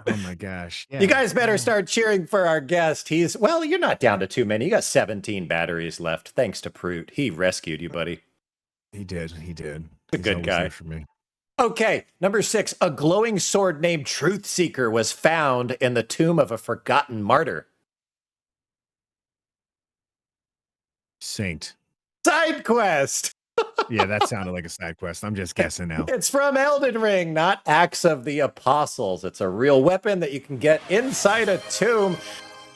Oh my gosh. Yeah. You guys better start cheering for our guest. You're not down to too many. You got 17 batteries left. Thanks to Prout. He rescued you, buddy. He did. He's a good guy. For me. Okay, number 6. A glowing sword named Truth Seeker was found in the tomb of a forgotten martyr. Saint. Side quest. Yeah, that sounded like a side quest. I'm just guessing now. It's from Elden Ring, not Axe of the Apostles. It's a real weapon that you can get inside a tomb.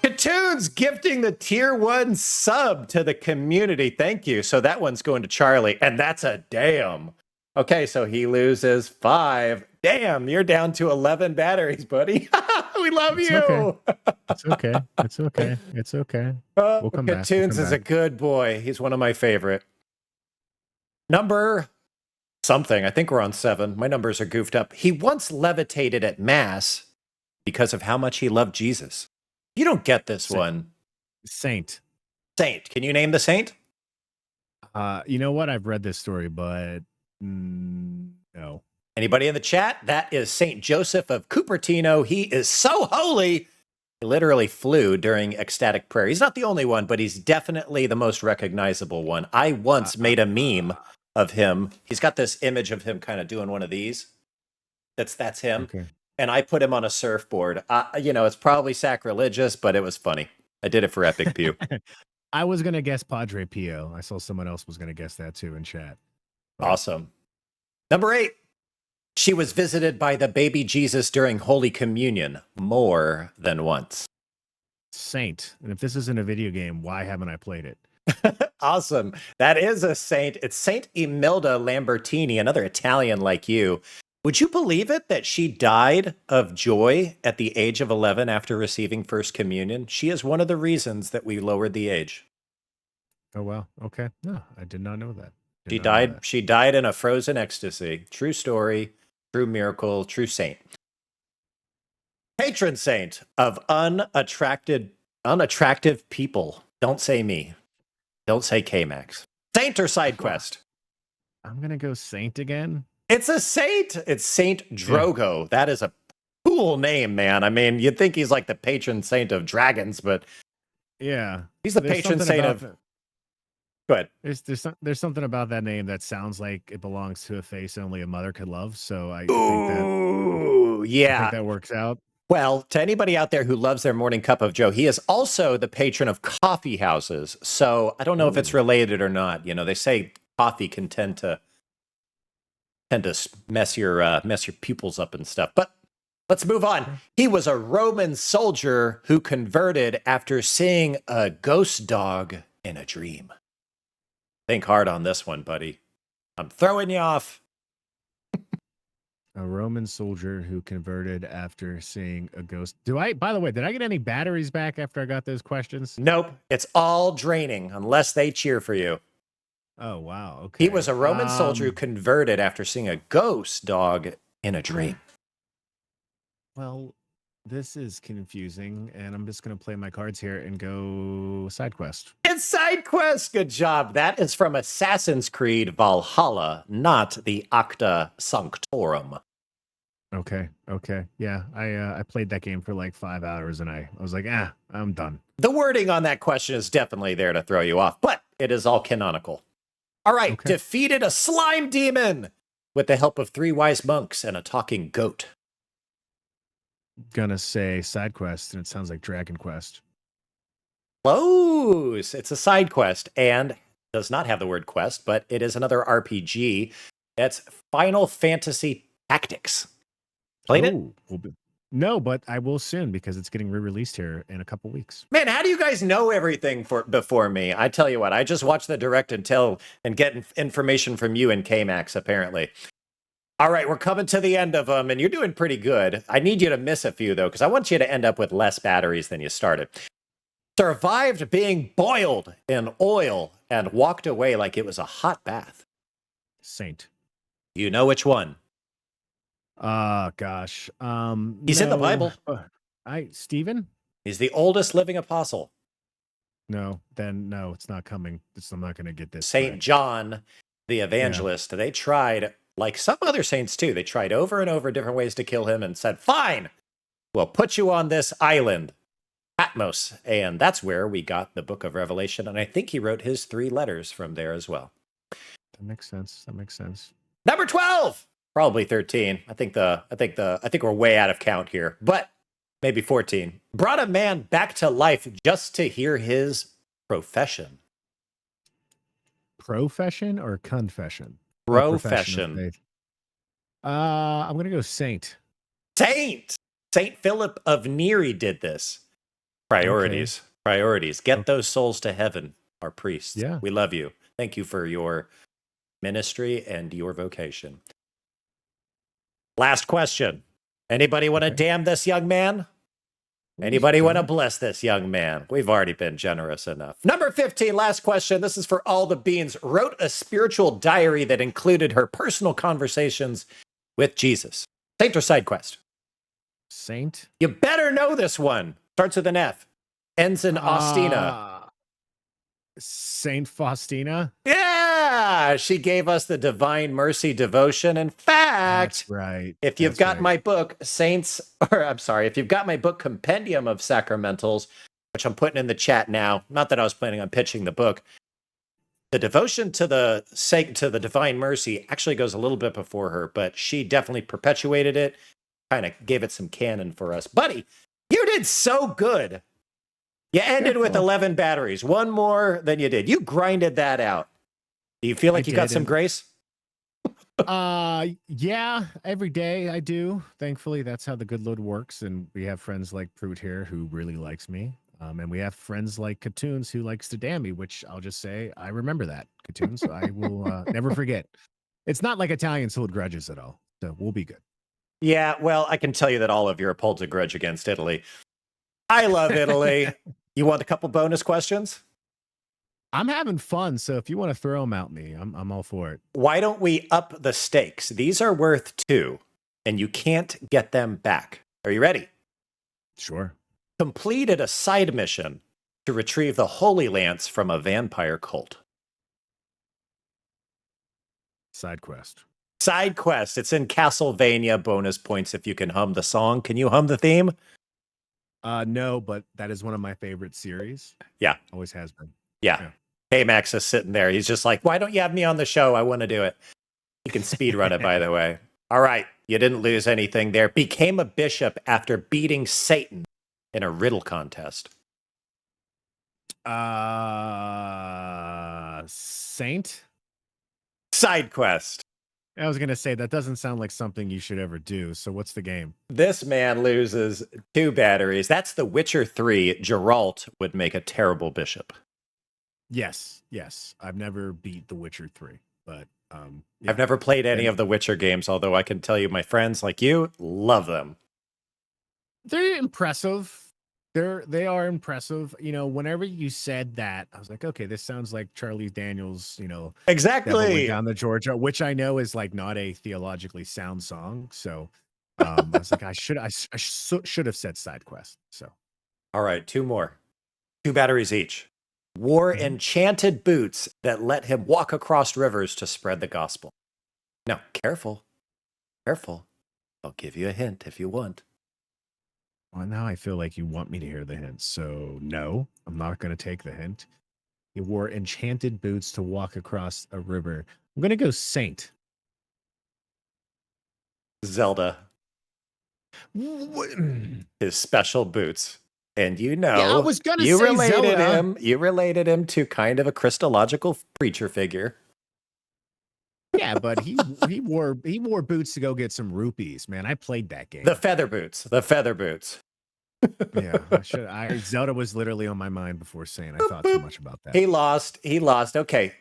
Katoon's gifting the tier 1 sub to the community. Thank you. So that one's going to Charlie, and that's a damn. Okay, so he loses 5. Damn, you're down to 11 batteries, buddy. We love you. It's okay. We'll come back. Katoon's is a good boy. He's one of my favorite. Number something. I think we're on 7. My numbers are goofed up. He once levitated at Mass because of how much he loved Jesus. You don't get this one. Saint. Can you name the saint? You know what? I've read this story, but no. Anybody in the chat? That is Saint Joseph of Cupertino. He is so holy. He literally flew during ecstatic prayer. He's not the only one, but he's definitely the most recognizable one. I once made a meme of him. He's got this image of him kind of doing one of these. That's him. Okay. And I put him on a surfboard. It's probably sacrilegious, but it was funny. I did it for Epic Pew. I was gonna guess Padre Pio. I saw someone else was gonna guess that too in chat. Awesome. Number 8. She was visited by the baby Jesus during Holy Communion more than once. Saint. And if this isn't a video game, why haven't I played it? Awesome. That is a saint. It's Saint Imelda Lambertini, another Italian like you. Would you believe it that she died of joy at the age of 11 after receiving First Communion? She is one of the reasons that we lowered the age. Oh, wow. Okay. No, I did not know that. She died in a frozen ecstasy. True story, true miracle, true saint. Patron saint of unattractive people. Don't say me. Don't say K-Max. Saint or side quest? I'm going to go Saint again. It's a saint. It's Saint Drogo. Yeah. That is a cool name, man. I mean, you'd think he's like the patron saint of dragons, but yeah, he's the patron saint of... Go ahead. There's something about that name that sounds like it belongs to a face only a mother could love. So I think that works out. Well, to anybody out there who loves their morning cup of joe, he is also the patron of coffee houses. So I don't know if it's related or not. You know, they say coffee can tend to mess your pupils up and stuff. But let's move on. He was a Roman soldier who converted after seeing a ghost dog in a dream. Think hard on this one, buddy. I'm throwing you off. A Roman soldier who converted after seeing a ghost. By the way, did I get any batteries back after I got those questions? Nope. It's all draining unless they cheer for you. Oh, wow. Okay. He was a Roman soldier who converted after seeing a ghost dog in a dream. Well, this is confusing, and I'm just going to play my cards here and go side quest. It's side quest. Good job. That is from Assassin's Creed Valhalla, not the Acta Sanctorum. Okay. Yeah, I played that game for like 5 hours, and I was like, I'm done. The wording on that question is definitely there to throw you off, but it is all canonical. All right, okay. Defeated a slime demon with the help of 3 wise monks and a talking goat. Gonna say side quest, and it sounds like Dragon Quest. Close. It's a side quest and does not have the word quest, but it is another RPG. That's Final Fantasy Tactics. Played it? No, but I will soon because it's getting re-released here in a couple weeks. Man, how do you guys know everything before me? I tell you what, I just watch the direct and tell and get information from you and K-Max, apparently. All right, we're coming to the end of them, and you're doing pretty good. I need you to miss a few, though, because I want you to end up with less batteries than you started. Survived being boiled in oil and walked away like it was a hot bath. Saint. You know which one? Gosh. He's in the Bible. Stephen? He's the oldest living apostle. No, it's not coming. I'm not going to get this. Saint John, the evangelist. Yeah. They tried, like some other saints too, they tried over and over different ways to kill him and said, fine, we'll put you on this island, Patmos. And that's where we got the book of Revelation. And I think he wrote his 3 letters from there as well. That makes sense. Number 12. Probably 13. I think we're way out of count here, but maybe 14. Brought a man back to life just to hear his profession. Profession or confession? Profession. I'm going to go Saint. Saint Philip of Neri did this. Priorities. Okay. Priorities. Get those souls to heaven, our priests. Yeah. We love you. Thank you for your ministry and your vocation. Last question. Anybody want to damn this young man? Anybody want to bless this young man? We've already been generous enough. Number 15, last question. This is for all the beans. Wrote a spiritual diary that included her personal conversations with Jesus. Saint or side quest? Saint. You better know this one. Starts with an F. Ends in Ostina. Saint Faustina? Yeah! She gave us the Divine Mercy devotion. In fact, that's right. If you've got my book, if you've got my book, Compendium of Sacramentals, which I'm putting in the chat now, not that I was planning on pitching the book, the devotion to the Divine Mercy actually goes a little bit before her, but she definitely perpetuated it, kind of gave it some canon for us. Buddy, you did so good. You ended with Well, 11 batteries, one more than you did. You grinded that out. Do you feel like I you got did, some and grace? yeah, every day I do. Thankfully, that's how the good Lord works. And we have friends like Pruitt here who really likes me. And we have friends like Katoons who likes to damn me, which I'll just say I remember that, Katoons. I will never forget. It's not like Italians hold grudges at all. So we'll be good. Yeah, well, I can tell you that all of Europe holds a grudge against Italy. I love Italy. You want a couple bonus questions? I'm having fun, so if you want to throw them at me, I'm all for it. Why don't we up the stakes? These are worth 2, and you can't get them back. Are you ready? Sure. Completed a side mission to retrieve the Holy Lance from a vampire cult. Side quest. Side quest. It's in Castlevania. Bonus points if you can hum the song. Can you hum the theme? No, but that is one of my favorite series. Yeah. Always has been. Yeah. Hey, Max is sitting there. He's just like, why don't you have me on the show? I want to do it. You can speed run it, by the way. All right. You didn't lose anything there. Became a bishop after beating Satan in a riddle contest. Saint? Side quest. I was gonna say that doesn't sound like something you should ever do. So what's the game? This man loses 2 batteries. That's The Witcher 3. Geralt would make a terrible bishop. Yes. I've never beat The Witcher 3, but yeah. I've never played any of the Witcher games, although I can tell you my friends like you love them. They're impressive. They are impressive. You know, whenever you said that, I was like, okay, this sounds like Charlie Daniels, Devil Went Exactly. Down to Georgia, which I know is like not a theologically sound song. So I was like, I should have said side quest. So All right, 2 more. 2 batteries each. Wore enchanted boots that let him walk across rivers to spread the gospel. Now, careful. I'll give you a hint if you want. well, now I feel like you want me to hear the hint. So no, I'm not going to take the hint. He wore enchanted boots to walk across a river. I'm going to go Saint. Zelda, his special boots. And Yeah, I was gonna you say related Zelda. you related him to kind of a Christological preacher figure. Yeah, but he wore boots to go get some rupees, man. I played that game. The feather boots. Yeah, Zelda was literally on my mind before saying I thought too much about that. He lost. Okay.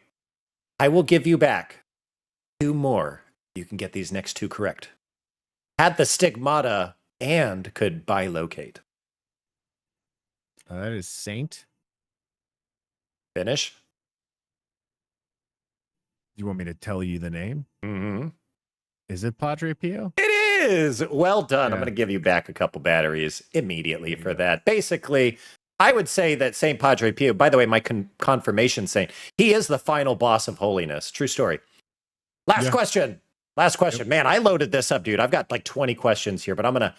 I will give you back 2 more. You can get these next 2 correct. Had the stigmata and could bilocate. That is Saint. Finish. You want me to tell you the name? Mm-hmm. Is it Padre Pio? It is. Well done. Yeah. I'm going to give you back a couple batteries immediately for that. Basically, I would say that St. Padre Pio, by the way, my confirmation saint, he is the final boss of holiness. True story. Last question. Yep. Man, I loaded this up, dude. I've got like 20 questions here, but I'm going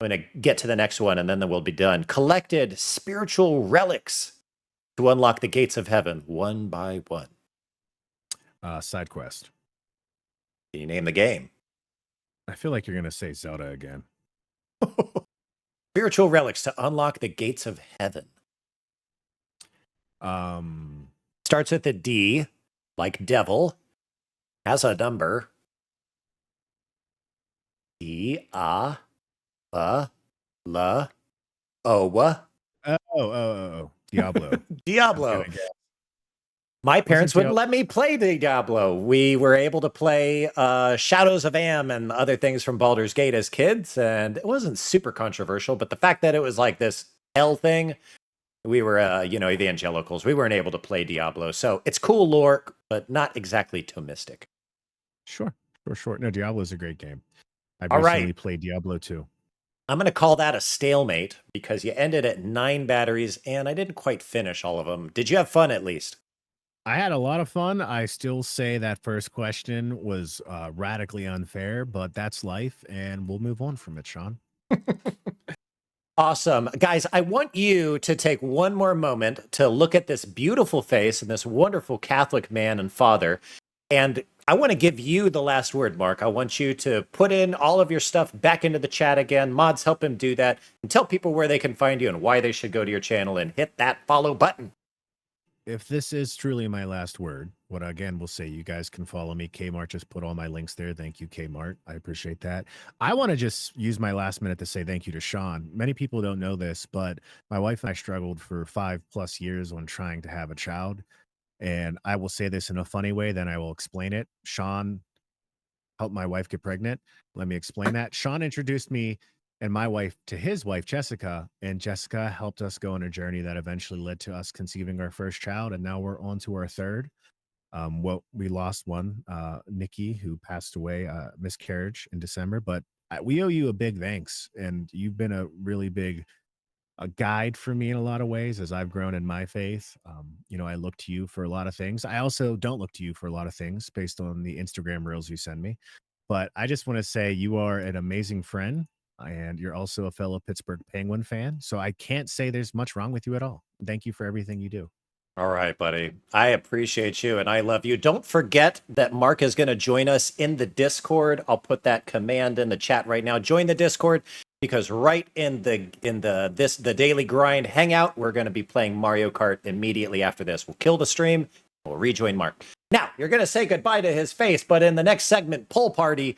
to get to the next one and then we'll be done. Collected spiritual relics to unlock the gates of heaven one by one. Side quest. Can you name the game? I feel like you're gonna say Zelda again. Spiritual relics to unlock the gates of heaven. Starts with a D, like devil. Has a number. D A L O. Oh, Diablo. Diablo. My parents wouldn't let me play Diablo. We were able to play Shadows of Am and other things from Baldur's Gate as kids, and it wasn't super controversial, but the fact that it was like this hell thing, we were, evangelicals. We weren't able to play Diablo. So it's cool lore, but not exactly Thomistic. Sure. No, Diablo is a great game. I've All recently right. played Diablo 2. I'm going to call that a stalemate because you ended at 9 batteries, and I didn't quite finish all of them. Did you have fun at least? I had a lot of fun. I still say that first question was radically unfair, but that's life, and we'll move on from it, Shaun. Awesome. Guys, I want you to take one more moment to look at this beautiful face and this wonderful Catholic man and father. And I want to give you the last word, Mark. I want you to put in all of your stuff back into the chat again. Mods, help him do that, and tell people where they can find you and why they should go to your channel and hit that follow button. If this is truly my last word, what again will say, you guys can follow me. Kmart just put all my links there. Thank you, Kmart. I appreciate that. I want to just use my last minute to say thank you to Shaun. Many people don't know this, but my wife and I struggled for 5+ years on trying to have a child. And I will say this in a funny way, then I will explain it. Shaun helped my wife get pregnant. Let me explain that. Shaun introduced me and my wife to his wife, Jessica, and Jessica helped us go on a journey that eventually led to us conceiving our first child. And now we're on to our third. Well, we lost one, Nikki, who passed away, miscarriage in December, but we owe you a big thanks. And you've been a really big a guide for me in a lot of ways as I've grown in my faith. I look to you for a lot of things. I also don't look to you for a lot of things based on the Instagram reels you send me. But I just want to say you are an amazing friend and you're also a fellow Pittsburgh Penguin fan. So I can't say there's much wrong with you at all. Thank you for everything you do. All right, buddy. I appreciate you and I love you. Don't forget that Mark is going to join us in the Discord. I'll put that command in the chat right now. Join the Discord because right in the Daily Grind hangout, we're going to be playing Mario Kart immediately after this. We'll kill the stream. We'll rejoin Mark. Now, you're going to say goodbye to his face, but in the next segment, Poll Party,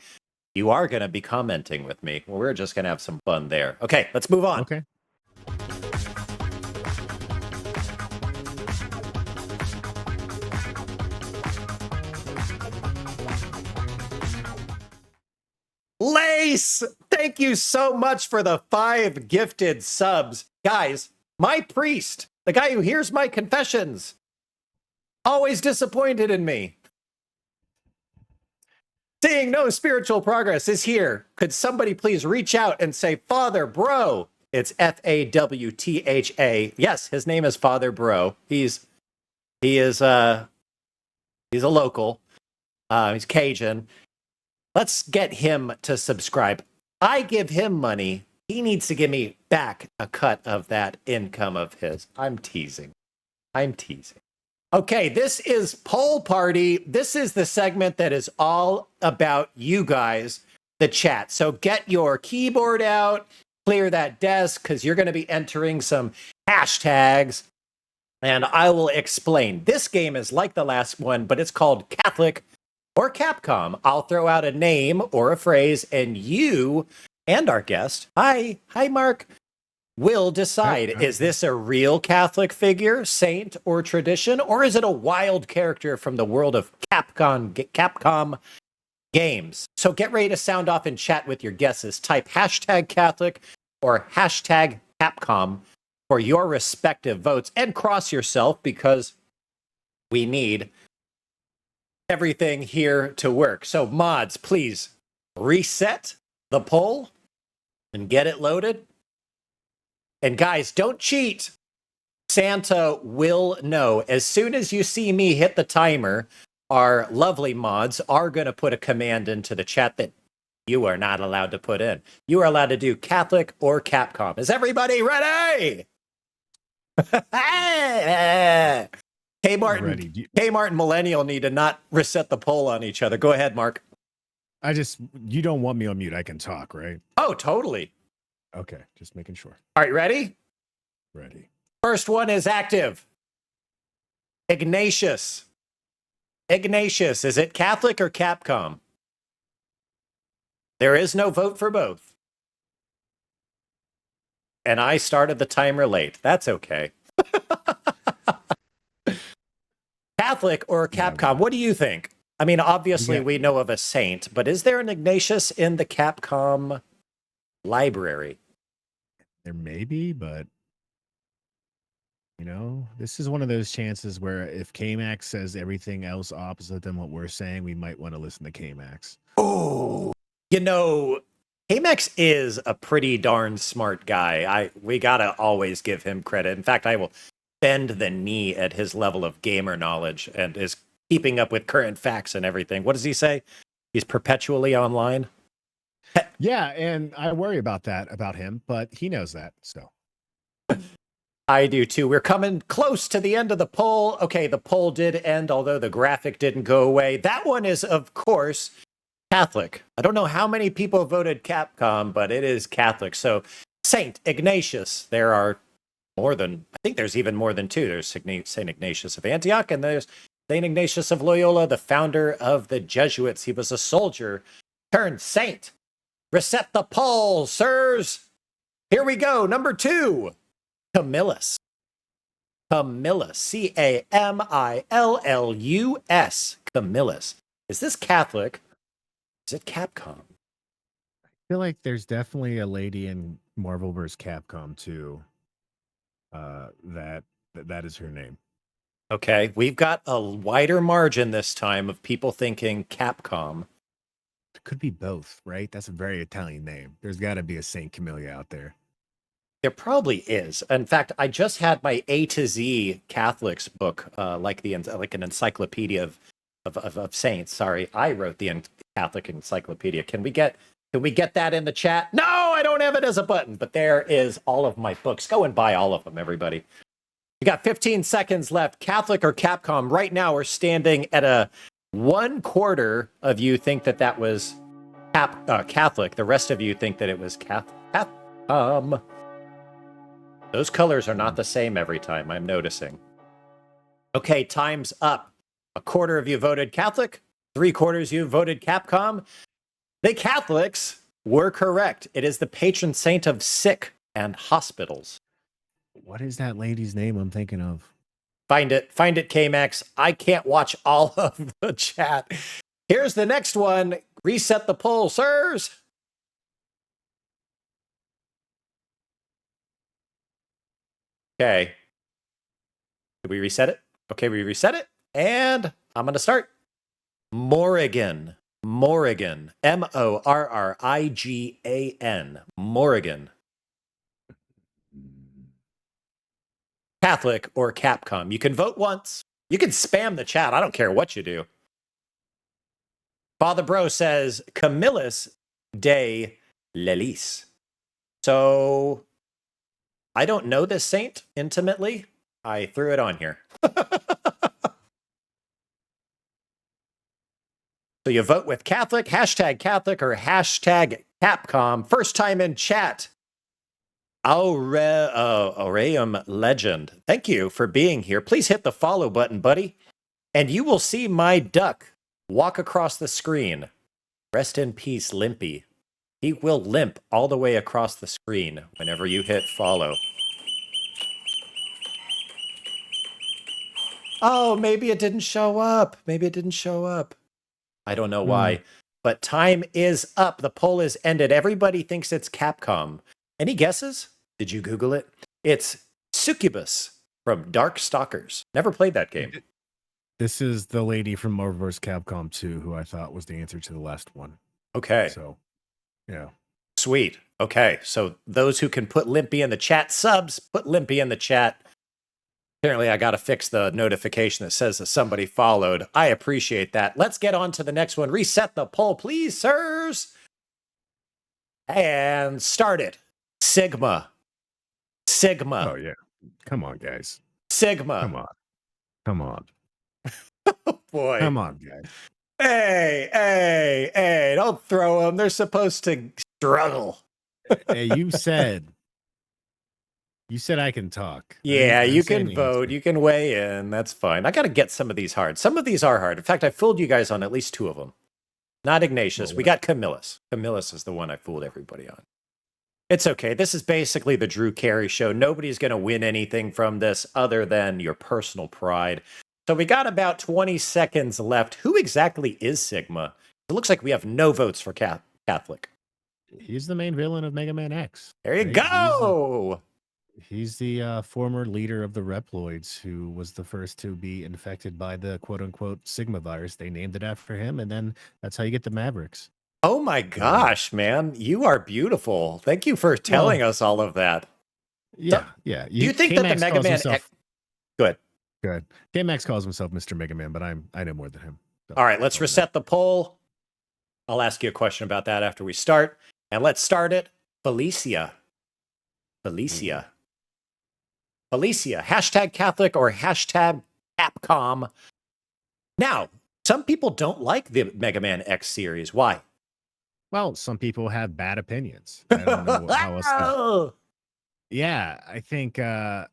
you are going to be commenting with me. Well, we're just going to have some fun there. Okay, let's move on. Okay. Lace, thank you so much for the 5 gifted subs. Guys, my priest, the guy who hears my confessions, always disappointed in me. Seeing no spiritual progress is here. Could somebody please reach out and say, Father Bro? It's Fawtha. Yes, his name is Father Bro. He's a local. He's Cajun. Let's get him to subscribe. I give him money. He needs to give me back a cut of that income of his. I'm teasing. Okay, this is Poll Party. This is the segment that is all about you guys, the chat. So get your keyboard out, clear that desk, because you're going to be entering some hashtags, and I will explain. This game is like the last one, but it's called Catholic or Capcom. I'll throw out a name or a phrase, and you and our guest, hi Mark, will decide, is this a real Catholic figure, saint, or tradition, or is it a wild character from the world of Capcom games? So get ready to sound off in chat with your guesses. Type hashtag Catholic or hashtag Capcom for your respective votes, and cross yourself because we need everything here to work. So mods, please reset the poll and get it loaded. And guys, don't cheat. Santa will know. As soon as you see me hit the timer, our lovely mods are going to put a command into the chat that you are not allowed to put in. You are allowed to do Catholic or Capcom. Is everybody ready? Kmart and Millennial need to not reset the poll on each other. Go ahead, Mark. You don't want me on mute. I can talk, right? Oh, totally. Okay, just making sure. All right, ready? Ready. First one is active. Ignatius. Is it Catholic or Capcom? There is no vote for both. And I started the timer late. That's okay. Catholic or Capcom? What do you think? I mean, obviously we know of a saint, but is there an Ignatius in the Capcom library? There may be, but this is one of those chances where if K-Max says everything else opposite than what we're saying, we might want to listen to K-Max. Oh, K-Max is a pretty darn smart guy. We gotta always give him credit. In fact, I will bend the knee at his level of gamer knowledge and is keeping up with current facts and everything. What does he say? He's perpetually online. Yeah, and I worry about that about him, but he knows that. So I do too. We're coming close to the end of the poll. Okay, the poll did end, although the graphic didn't go away. That one is, of course, Catholic. I don't know how many people voted Capcom, but it is Catholic. So, Saint Ignatius. There are more than, I think there's even more than two. There's Saint Ignatius of Antioch, and there's Saint Ignatius of Loyola, the founder of the Jesuits. He was a soldier turned saint. Reset the poll, sirs. Here we go. Number 2. Camillus. Camillus. Camillus. Camillus. Is this Catholic? Is it Capcom? I feel like there's definitely a lady in Marvel vs. Capcom 2. That is her name. Okay, we've got a wider margin this time of people thinking Capcom. It could be both, right? That's a very Italian name. There's got to be a Saint Camilla out there. There probably is. In fact, I just had my A to Z Catholics book, like an encyclopedia of saints. Sorry, I wrote the Catholic encyclopedia. Can we get that in the chat? No, I don't have it as a button, but there is all of my books. Go and buy all of them, everybody. You got 15 seconds left. Catholic or Capcom? Right now, we're standing at a 1/4 of you think that was Catholic. The rest of you think that it was Capcom. Those colors are not the same every time, I'm noticing. Okay, time's up. 1/4 of you voted Catholic. 3/4 you voted Capcom. The Catholics were correct. It is the patron saint of sick and hospitals. What is that lady's name I'm thinking of? Find it, KMax. I can't watch all of the chat. Here's the next one. Reset the poll, sirs. Okay. Did we reset it? Okay, we reset it. And I'm going to start. Morrigan. Morrigan. Morrigan. Morrigan. Catholic or Capcom. You can vote once. You can spam the chat. I don't care what you do. Father Bro says Camillus de Lelis. So I don't know this saint intimately. I threw it on here. So you vote with Catholic, #Catholic, or #Capcom. First time in chat. Aureum Legend. Thank you for being here. Please hit the follow button, buddy. And you will see my duck walk across the screen. Rest in peace, Limpy. He will limp all the way across the screen whenever you hit follow. Oh, maybe it didn't show up. I don't know why. But time is up. The poll is ended. Everybody thinks it's Capcom. Any guesses? Did you Google it? It's Succubus from Darkstalkers. Never played that game. This is the lady from Marvel vs. Capcom 2 who I thought was the answer to the last one. Okay. So, yeah. Sweet. Okay. So those who can put Limpy in the chat, subs, put Limpy in the chat. Apparently, I got to fix the notification that says that somebody followed. I appreciate that. Let's get on to the next one. Reset the poll, please, sirs. And start it. Sigma. Oh, yeah. Come on, guys. Sigma. Come on. Oh, boy. Come on, guys. Hey, don't throw them. They're supposed to struggle. Hey, you said I can talk. Yeah, you can vote. You can weigh in. That's fine. I got to get some of these hard. Some of these are hard. In fact, I fooled you guys on at least 2 of them. Not Ignatius. We got Camillus. Camillus is the one I fooled everybody on. It's okay. This is basically the Drew Carey show. Nobody's going to win anything from this other than your personal pride. So we got about 20 seconds left. Who exactly is Sigma? It looks like we have no votes for Catholic. He's the main villain of Mega Man X. There you go. He's the former leader of the Reploids, who was the first to be infected by the quote-unquote Sigma virus. They named it after him, and then that's how you get the Mavericks. Oh my gosh, man. You are beautiful. Thank you for telling us all of that. Yeah. Do you think that the Mega Man X... Good. K-Max calls himself Mr. Mega Man, but I know more than him. So all right, let's reset the poll. I'll ask you a question about that after we start. And let's start it. Felicia. Felicia, hashtag Catholic or hashtag Capcom. Now, some people don't like the Mega Man X series. Why? Well, some people have bad opinions. I don't know how else to. Yeah, I think Mega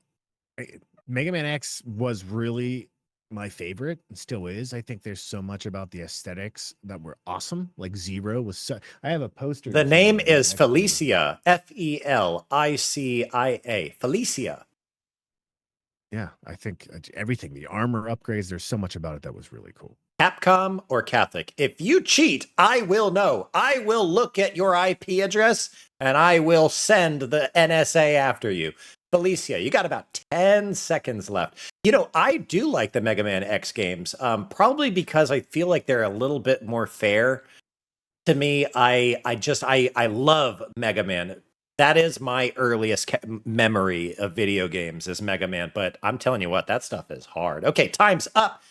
Man X was really my favorite and still is. I think there's so much about the aesthetics that were awesome. Like Zero was so. I have a poster. The that's in name Mega Man is X. Felicia, Felicia. Felicia. Yeah, I think everything, the armor upgrades, there's so much about it that was really cool. Capcom or Catholic? If you cheat, I will know. I will look at your IP address and I will send the NSA after you. Felicia, you got about 10 seconds left. You know, I do like the Mega Man X games, probably because I feel like they're a little bit more fair. To me, I love Mega Man. That is my earliest memory of video games is Mega Man, but I'm telling you what, that stuff is hard. Okay, time's up.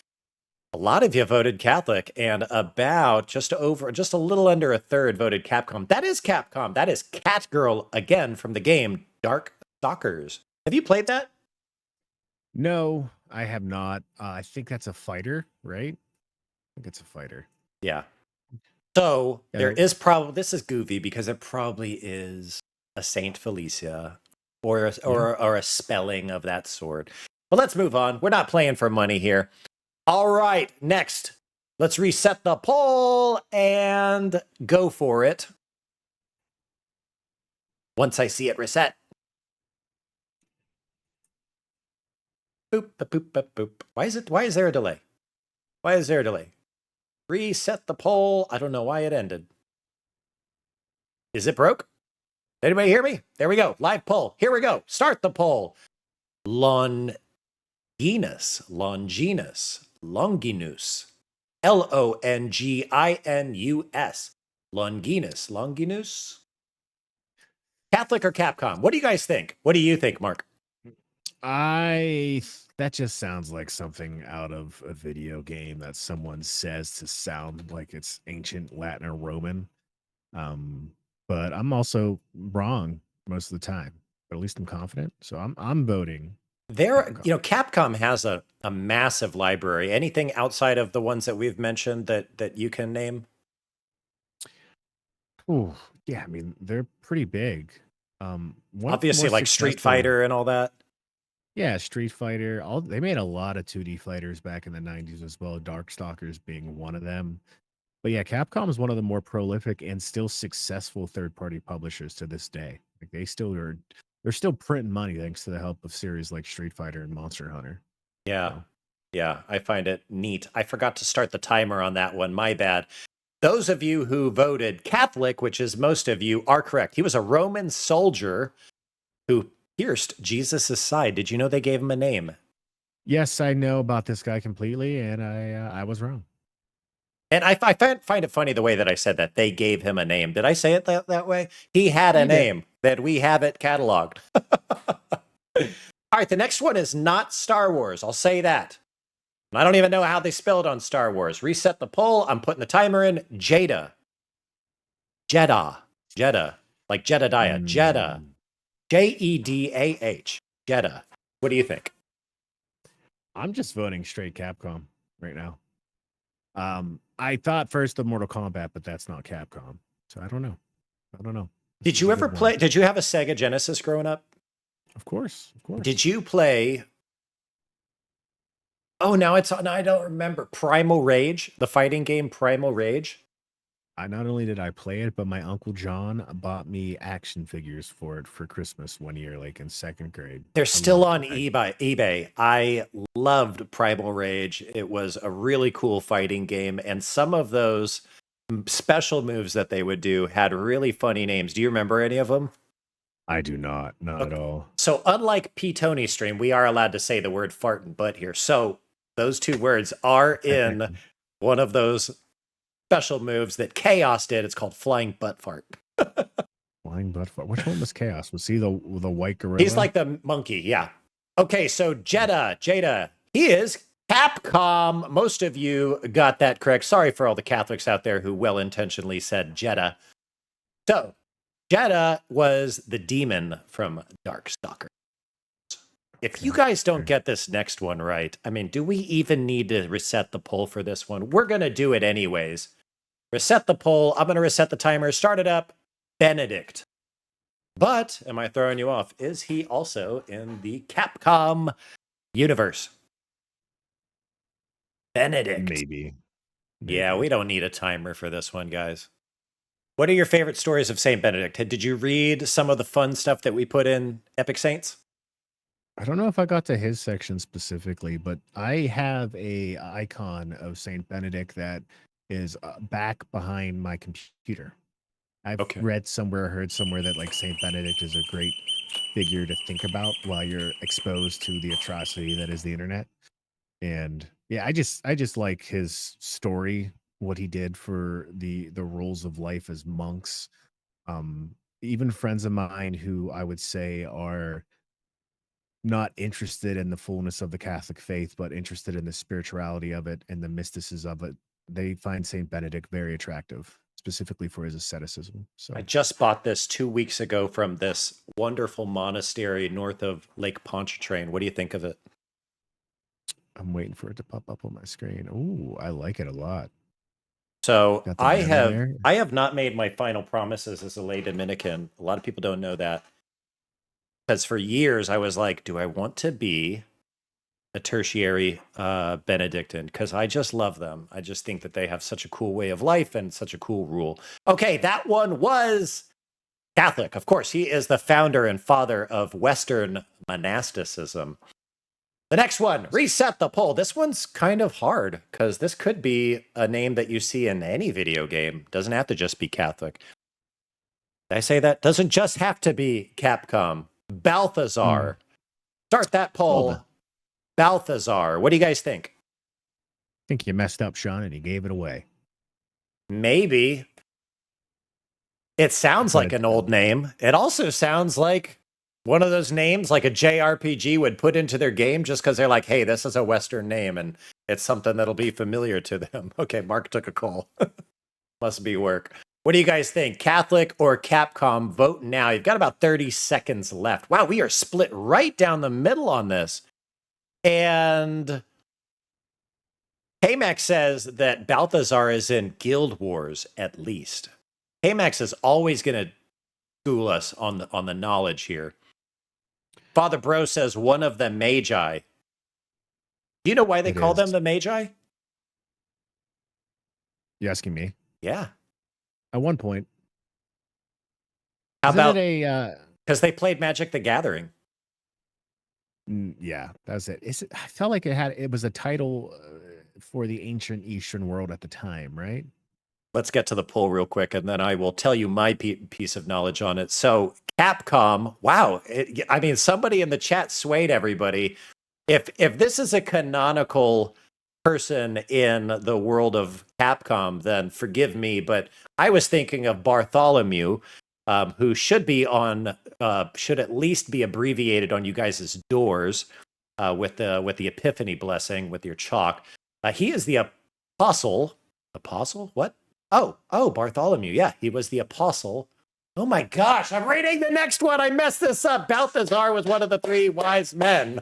A lot of you voted Catholic, and about just a little under a third voted Capcom. That is Capcom. That is Catgirl again from the game Dark Stalkers. Have you played that? No, I have not. I think that's a fighter, right? I think it's a fighter. Yeah. So Yeah, there is probably, this is goofy because it probably is a Saint Felicia or a spelling of that sort. But let's move on. We're not playing for money here. All right, next, let's reset the poll and go for it. Once I see it reset. Boop, boop, boop, boop. Why is there a delay? Why is there a delay? Reset the poll. I don't know why it ended. Is it broke? Anybody hear me? There we go. Live poll. Here we go. Start the poll. Longinus. Longinus. Longinus. Longinus. Longinus. Catholic or Capcom? What do you guys think? What do you think, Mark? That just sounds like something out of a video game that someone says to sound like it's ancient Latin or Roman. But I'm also wrong most of the time. But at least I'm confident. So I'm voting. Capcom has a massive library. Anything outside of the ones that we've mentioned that you can name? Oh, yeah, I mean, they're pretty big. Obviously, like Street Fighter and all that. Yeah, Street Fighter. They made a lot of 2D fighters back in the 90s as well, Darkstalkers being one of them. But yeah, Capcom is one of the more prolific and still successful third-party publishers to this day. Like they're still printing money thanks to the help of series like Street Fighter and Monster Hunter. Yeah. So. Yeah, I find it neat. I forgot to start the timer on that one. My bad. Those of you who voted Catholic, which is most of you, are correct. He was a Roman soldier who pierced Jesus' side. Did you know they gave him a name? Yes, I know about this guy completely, and I was wrong. And I find it funny the way that I said that. They gave him a name. Did I say it that way? He had a name that we have it cataloged. All right, the next one is not Star Wars. I'll say that. I don't even know how they spelled on Star Wars. Reset the poll. I'm putting the timer in. Jeddah. Like Jedediah. Jeddah. Jeddah. Jeddah. What do you think? I'm just voting straight Capcom right now. I thought first of Mortal Kombat, but that's not Capcom. So I don't know. Did you ever play? Did you have a Sega Genesis growing up? Of course. Did you play? Oh, now I don't remember. Primal Rage, the fighting game Primal Rage. Not only did I play it, but my Uncle John bought me action figures for it for Christmas one year, like in second grade. They're still on eBay. I loved Primal Rage. It was a really cool fighting game, and some of those special moves that they would do had really funny names. Do you remember any of them? I do not, at all. So unlike P. Tony stream, we are allowed to say the word fart and butt here. So those two words are in one of those special moves that Chaos did. It's called Flying Butt Fart. Flying Butt Fart. Which one was Chaos? Was he the white gorilla? He's like the monkey, yeah. Okay, so Jada, he is Capcom. Most of you got that correct. Sorry for all the Catholics out there who well-intentionally said Jeddah. So, Jeddah was the demon from Darkstalkers. If you guys don't get this next one right, I mean, do we even need to reset the poll for this one? We're going to do it anyways. Reset the poll. I'm going to reset the timer. Start it up. Benedict. But, am I throwing you off? Is he also in the Capcom universe? Benedict. Maybe. Yeah, we don't need a timer for this one, guys. What are your favorite stories of Saint Benedict? Did you read some of the fun stuff that we put in Epic Saints? I don't know if I got to his section specifically, but I have a icon of Saint Benedict that is back behind my computer. I've read somewhere, heard somewhere that like Saint Benedict is a great figure to think about while you're exposed to the atrocity that is the internet. And yeah, I just like his story, what he did for the rules of life as monks. Even friends of mine who I would say are not interested in the fullness of the Catholic faith, but interested in the spirituality of it and the mysticism of it, they find Saint Benedict very attractive, specifically for his asceticism. So I just bought this 2 weeks ago from this wonderful monastery north of Lake Pontchartrain. What do you think of it? I'm waiting for it to pop up on my screen. Ooh, I like it a lot. So Got the I banner there. have not made my final promises as a lay Dominican. A lot of people don't know that. Because for years I was like, do I want to be a tertiary Benedictine? Because I just love them. I just think that they have such a cool way of life and such a cool rule. Okay, that one was Catholic. Of course, he is the founder and father of Western monasticism. The next one, reset the poll. This one's kind of hard because this could be a name that you see in any video game. Doesn't have to just be Catholic. Did I say that? Doesn't just have to be Capcom. Balthazar. Start that poll. Balthazar. What do you guys think? I think you messed up, Sean, and you gave it away. Maybe. It sounds like an old name. It also sounds like one of those names like a JRPG would put into their game just because they're like, hey, this is a Western name and it's something that'll be familiar to them. Okay, Mark took a call. Must be work. What do you guys think? Catholic or Capcom? Vote now. You've got about 30 seconds left. Wow, we are split right down the middle on this. And K-Max says that Balthazar is in Guild Wars, at least. K-Max is always going to school us on the knowledge here. Father Bro says one of the Magi. Do you know why they call them the Magi? You asking me? Yeah. At one point. How about because they played Magic the Gathering? Yeah, that's it. I felt like it was a title for the ancient Eastern world at the time, right? Let's get to the poll real quick, and then I will tell you my piece of knowledge on it. So Capcom, wow. I mean, somebody in the chat swayed everybody. If this is a canonical person in the world of Capcom, then forgive me, but I was thinking of Bartholomew, who should at least be abbreviated on you guys' doors with the Epiphany blessing with your chalk. He is the apostle. Apostle? What? Oh, Bartholomew. Yeah, he was the apostle. Oh my gosh, I'm reading the next one. I messed this up. Balthazar was one of the three wise men.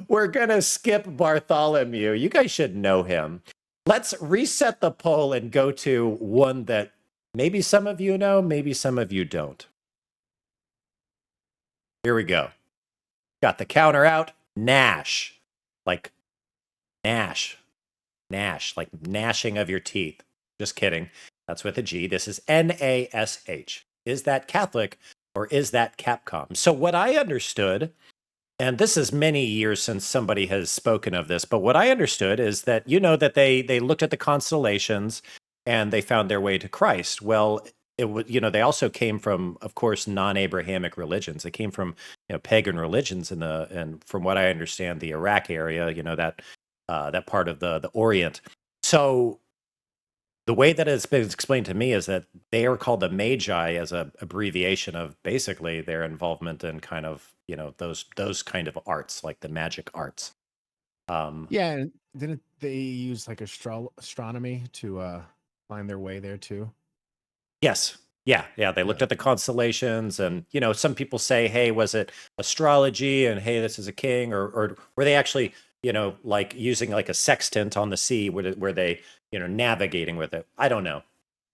We're going to skip Bartholomew. You guys should know him. Let's reset the poll and go to one that maybe some of you know, maybe some of you don't. Here we go. Got the counter out. Nash. Like Nash. Nash, like gnashing of your teeth. Just kidding. That's with a G. This is Nash. Is that Catholic or is that Capcom? So what I understood, and this is many years since somebody has spoken of this, but what I understood is that, that they looked at the constellations and they found their way to Christ. Well, it was, they also came from, of course, non-Abrahamic religions. They came from, pagan religions and from what I understand, the Iraq area, that part of the Orient. So the way that it's been explained to me is that they are called the Magi as a abbreviation of basically their involvement in kind of, those kind of arts, like the magic arts. Yeah, and didn't they use like astronomy to find their way there too? Yes. Yeah, they looked at the constellations, and some people say, "Hey, was it astrology?" And "Hey, this is a king," or were they actually, like using like a sextant on the sea, where they, navigating with it? I don't know.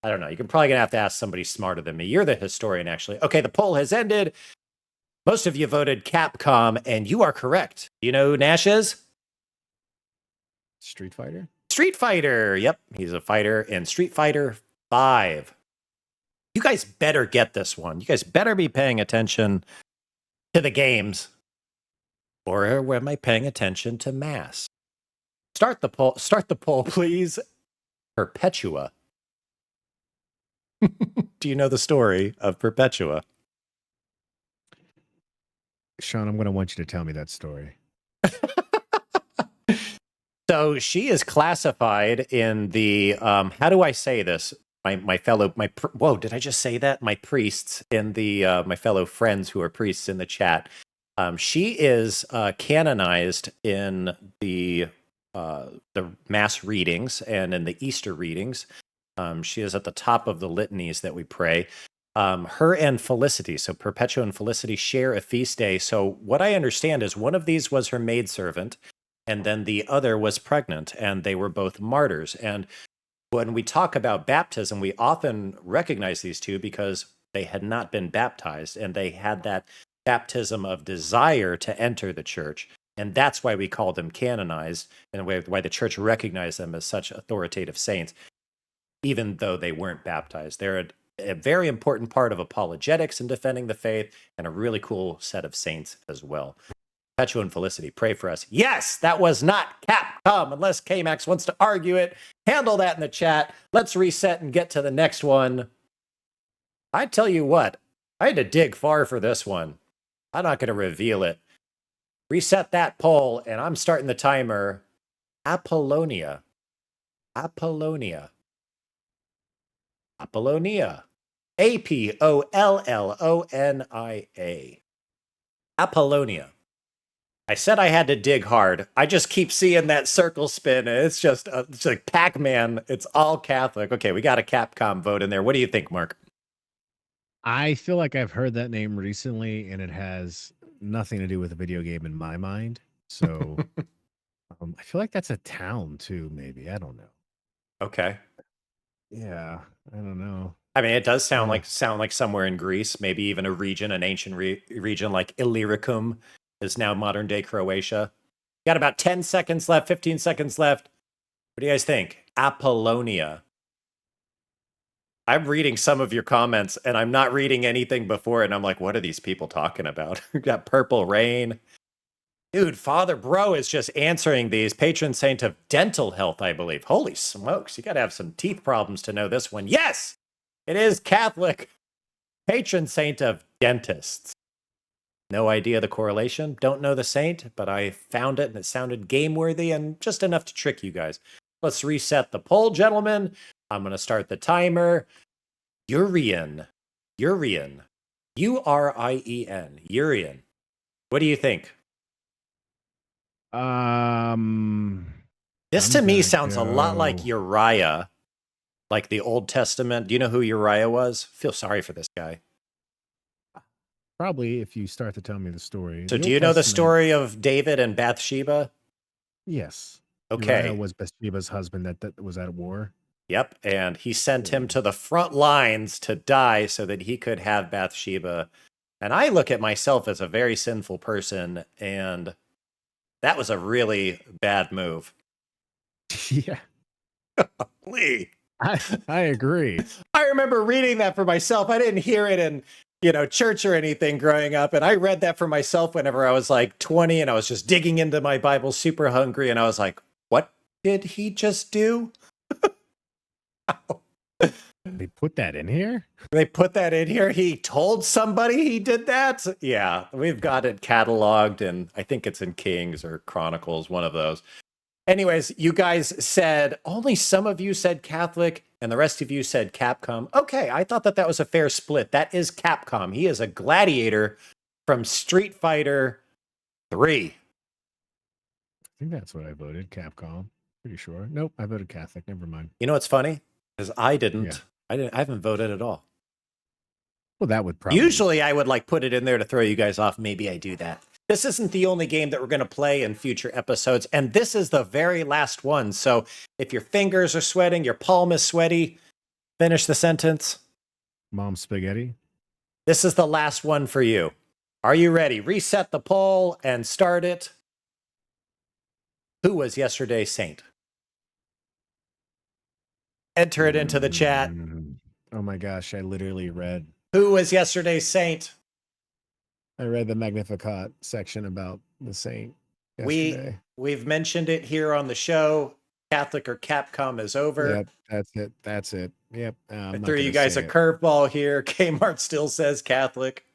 You're probably gonna have to ask somebody smarter than me. You're the historian, actually. Okay, the poll has ended. Most of you voted Capcom, and you are correct. Do you know who Nash is? Street Fighter. Street Fighter. Yep, he's a fighter in Street Fighter 5. You guys better get this one. You guys better be paying attention to the games. Or am I paying attention to mass? Start the poll, please. Perpetua. Do you know the story of Perpetua? Shaun, I'm going to want you to tell me that story. So she is classified in the how do I say this? Whoa, did I just say that? My priests in the my fellow friends who are priests in the chat. She is canonized in the mass readings and in the Easter readings. She is at the top of the litanies that we pray. Her and Felicity, so Perpetua and Felicity, share a feast day. So what I understand is one of these was her maidservant, and then the other was pregnant, and they were both martyrs. And when we talk about baptism, we often recognize these two because they had not been baptized, and they had that baptism of desire to enter the church. And that's why we call them canonized, and why the church recognized them as such authoritative saints, even though they weren't baptized. They're a very important part of apologetics and defending the faith, and a really cool set of saints as well. Perpetua and Felicity, pray for us. Yes, that was not Capcom, unless K-Max wants to argue it. Handle that in the chat. Let's reset and get to the next one. I tell you what, I had to dig far for this one. I'm not going to reveal it. Reset that poll, and I'm starting the timer. Apollonia. Apollonia. Apollonia. Apollonia. Apollonia. I said I had to dig hard. I just keep seeing that circle spin. And it's just it's like Pac-Man. It's all Catholic. Okay, we got a Capcom vote in there. What do you think, Mark? I feel like I've heard that name recently, and it has nothing to do with a video game in my mind. So I feel like that's a town too. Maybe, I don't know. Okay. Yeah, I don't know. I mean, it does sound like somewhere in Greece, maybe even a region, an ancient region like Illyricum is now modern day Croatia. Got about 10 seconds left, 15 seconds left. What do you guys think? Apollonia. I'm reading some of your comments, and I'm not reading anything before it, and I'm like, what are these people talking about? We got Purple Rain. Dude, Father Bro is just answering these. Patron saint of dental health, I believe. Holy smokes, you got to have some teeth problems to know this one. Yes, it is Catholic. Patron saint of dentists. No idea the correlation. Don't know the saint, but I found it, and it sounded game-worthy and just enough to trick you guys. Let's reset the poll, gentlemen. I'm going to start the timer. Urian. Urian. Urien. Urian. What do you think? This to me sounds a lot like Uriah, like the Old Testament. Do you know who Uriah was? Feel sorry for this guy. Probably if you start to tell me the story. So do you know the story of David and Bathsheba? Yes. Okay. Uriah was Bathsheba's husband that was at war. Yep, and he sent him to the front lines to die so that he could have Bathsheba. And I look at myself as a very sinful person, and that was a really bad move. Yeah. Lee. I agree. I remember reading that for myself. I didn't hear it in, church or anything growing up. And I read that for myself whenever I was like 20, and I was just digging into my Bible super hungry. And I was like, what did he just do? They put that in here? They put that in here? He told somebody he did that? Yeah, we've got it cataloged, and I think it's in Kings or Chronicles, one of those. Anyways, you guys said, only some of you said Catholic, and the rest of you said Capcom. Okay, I thought that was a fair split. That is Capcom. He is a gladiator from Street Fighter 3. I think that's what I voted, Capcom. Pretty sure. Nope, I voted Catholic. Never mind. You know what's funny? Because I didn't. Yeah. I haven't voted at all. Well, that would probably. Usually I would like put it in there to throw you guys off. Maybe I do that. This isn't the only game that we're going to play in future episodes, and this is the very last one. So if your fingers are sweating, your palm is sweaty, finish the sentence. Mom spaghetti. This is the last one for you. Are you ready? Reset the poll and start it. Who was yesterday's saint? Enter it into the chat. Oh my gosh, I literally read. Who was yesterday's saint? I read the Magnificat section about the saint yesterday. We've mentioned it here on the show. Catholic or Capcom is over. Yep, that's it. That's it. Yep. I threw you guys a curveball here. Kmart still says Catholic.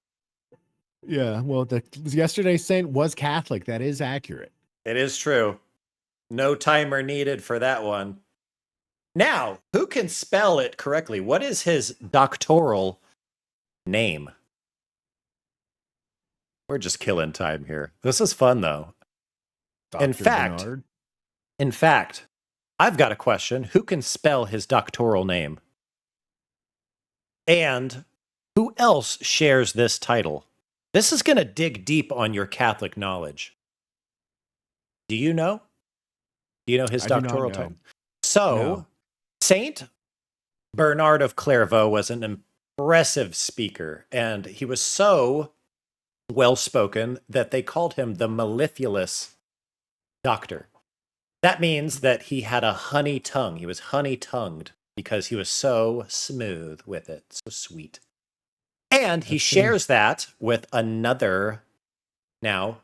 Yeah, well, yesterday's saint was Catholic. That is accurate. It is true. No timer needed for that one. Now, who can spell it correctly? What is his doctoral name? We're just killing time here. This is fun, though. Dr. In fact, I've got a question. Who can spell his doctoral name? And who else shares this title? This is going to dig deep on your Catholic knowledge. Do you know? Do you know his doctoral title? So, no. Saint Bernard of Clairvaux was an impressive speaker, and he was so well-spoken that they called him the mellifluous doctor. That means that he had a honey tongue. He was honey-tongued because he was so smooth with it, so sweet. And he shares that with another, now,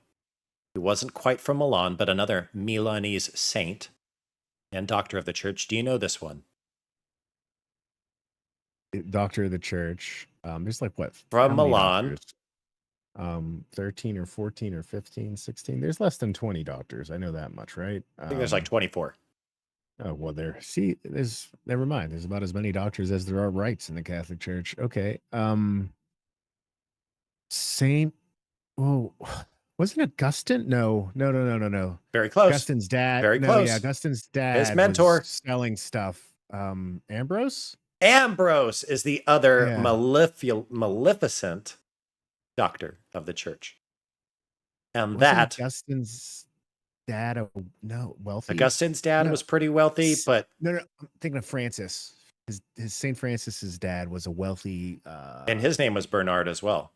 he wasn't quite from Milan, but another Milanese saint and doctor of the church. Do you know this one? Doctor of the church. There's like what? From Milan. 13 or 14 or 15, 16. There's less than 20 doctors. I know that much, right? I think there's like 24. Oh, well, never mind. There's about as many doctors as there are rites in the Catholic Church. Okay. Saint, oh, wasn't it Augustine? No. Very close. Augustine's dad. Very close. Yeah, Augustine's dad. His mentor. Was selling stuff. Ambrose? Ambrose is the other maleficent doctor of the church. And wasn't Augustine's dad wealthy? Augustine's dad was pretty wealthy, but no, I'm thinking of Francis. His Saint Francis's dad was a wealthy, and his name was Bernard as well.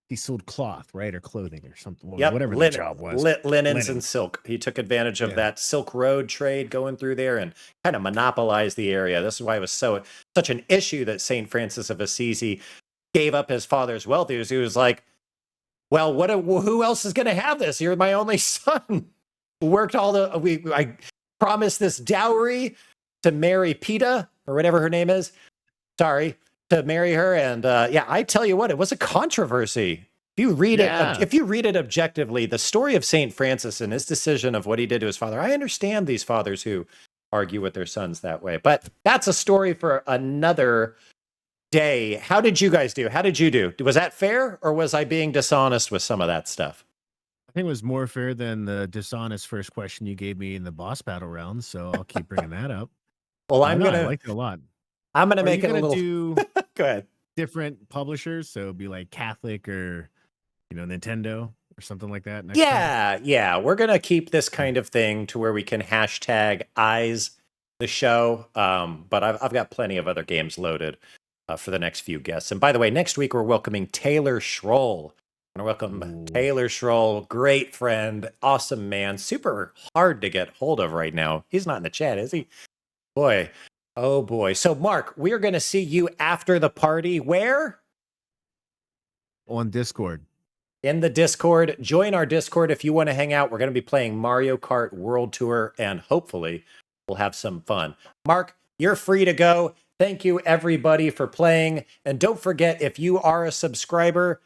He sold cloth, right, or clothing, or something. Yep. Whatever the job was. Linens and silk. He took advantage of that Silk Road trade going through there and kind of monopolized the area. This is why it was such an issue that Saint Francis of Assisi gave up his father's wealth. He was like, well, who else is going to have this? You're my only son. Worked I promised this dowry to marry Peta, or whatever her name is. Sorry, to marry her. And I tell you what, it was a controversy. If you read it objectively, the story of Saint Francis and his decision of what he did to his father, I understand these fathers who argue with their sons that way. But that's a story for another day. How did you guys do? How did you do? Was that fair, or was I being dishonest with some of that stuff? I think it was more fair than the dishonest first question you gave me in the boss battle round, so I'll keep bringing that up. Well, I liked it a lot. I'm gonna make it a little. Go ahead. Different publishers, so it'd be like Catholic or Nintendo or something like that. Yeah. We're gonna keep this kind of thing to where we can hashtag eyes the show. But I've got plenty of other games loaded for the next few guests. And by the way, next week we're welcoming Taylor Schroll. I want to welcome Taylor Schroll, great friend, awesome man, super hard to get hold of right now. He's not in the chat, is he? Boy, oh boy. So Mark, we are going to see you after the party. Where? On Discord. In the Discord. Join our Discord if you want to hang out. We're going to be playing Mario Kart World Tour, and hopefully we'll have some fun. Mark, you're free to go. Thank you, everybody, for playing. And don't forget, if you are a subscriber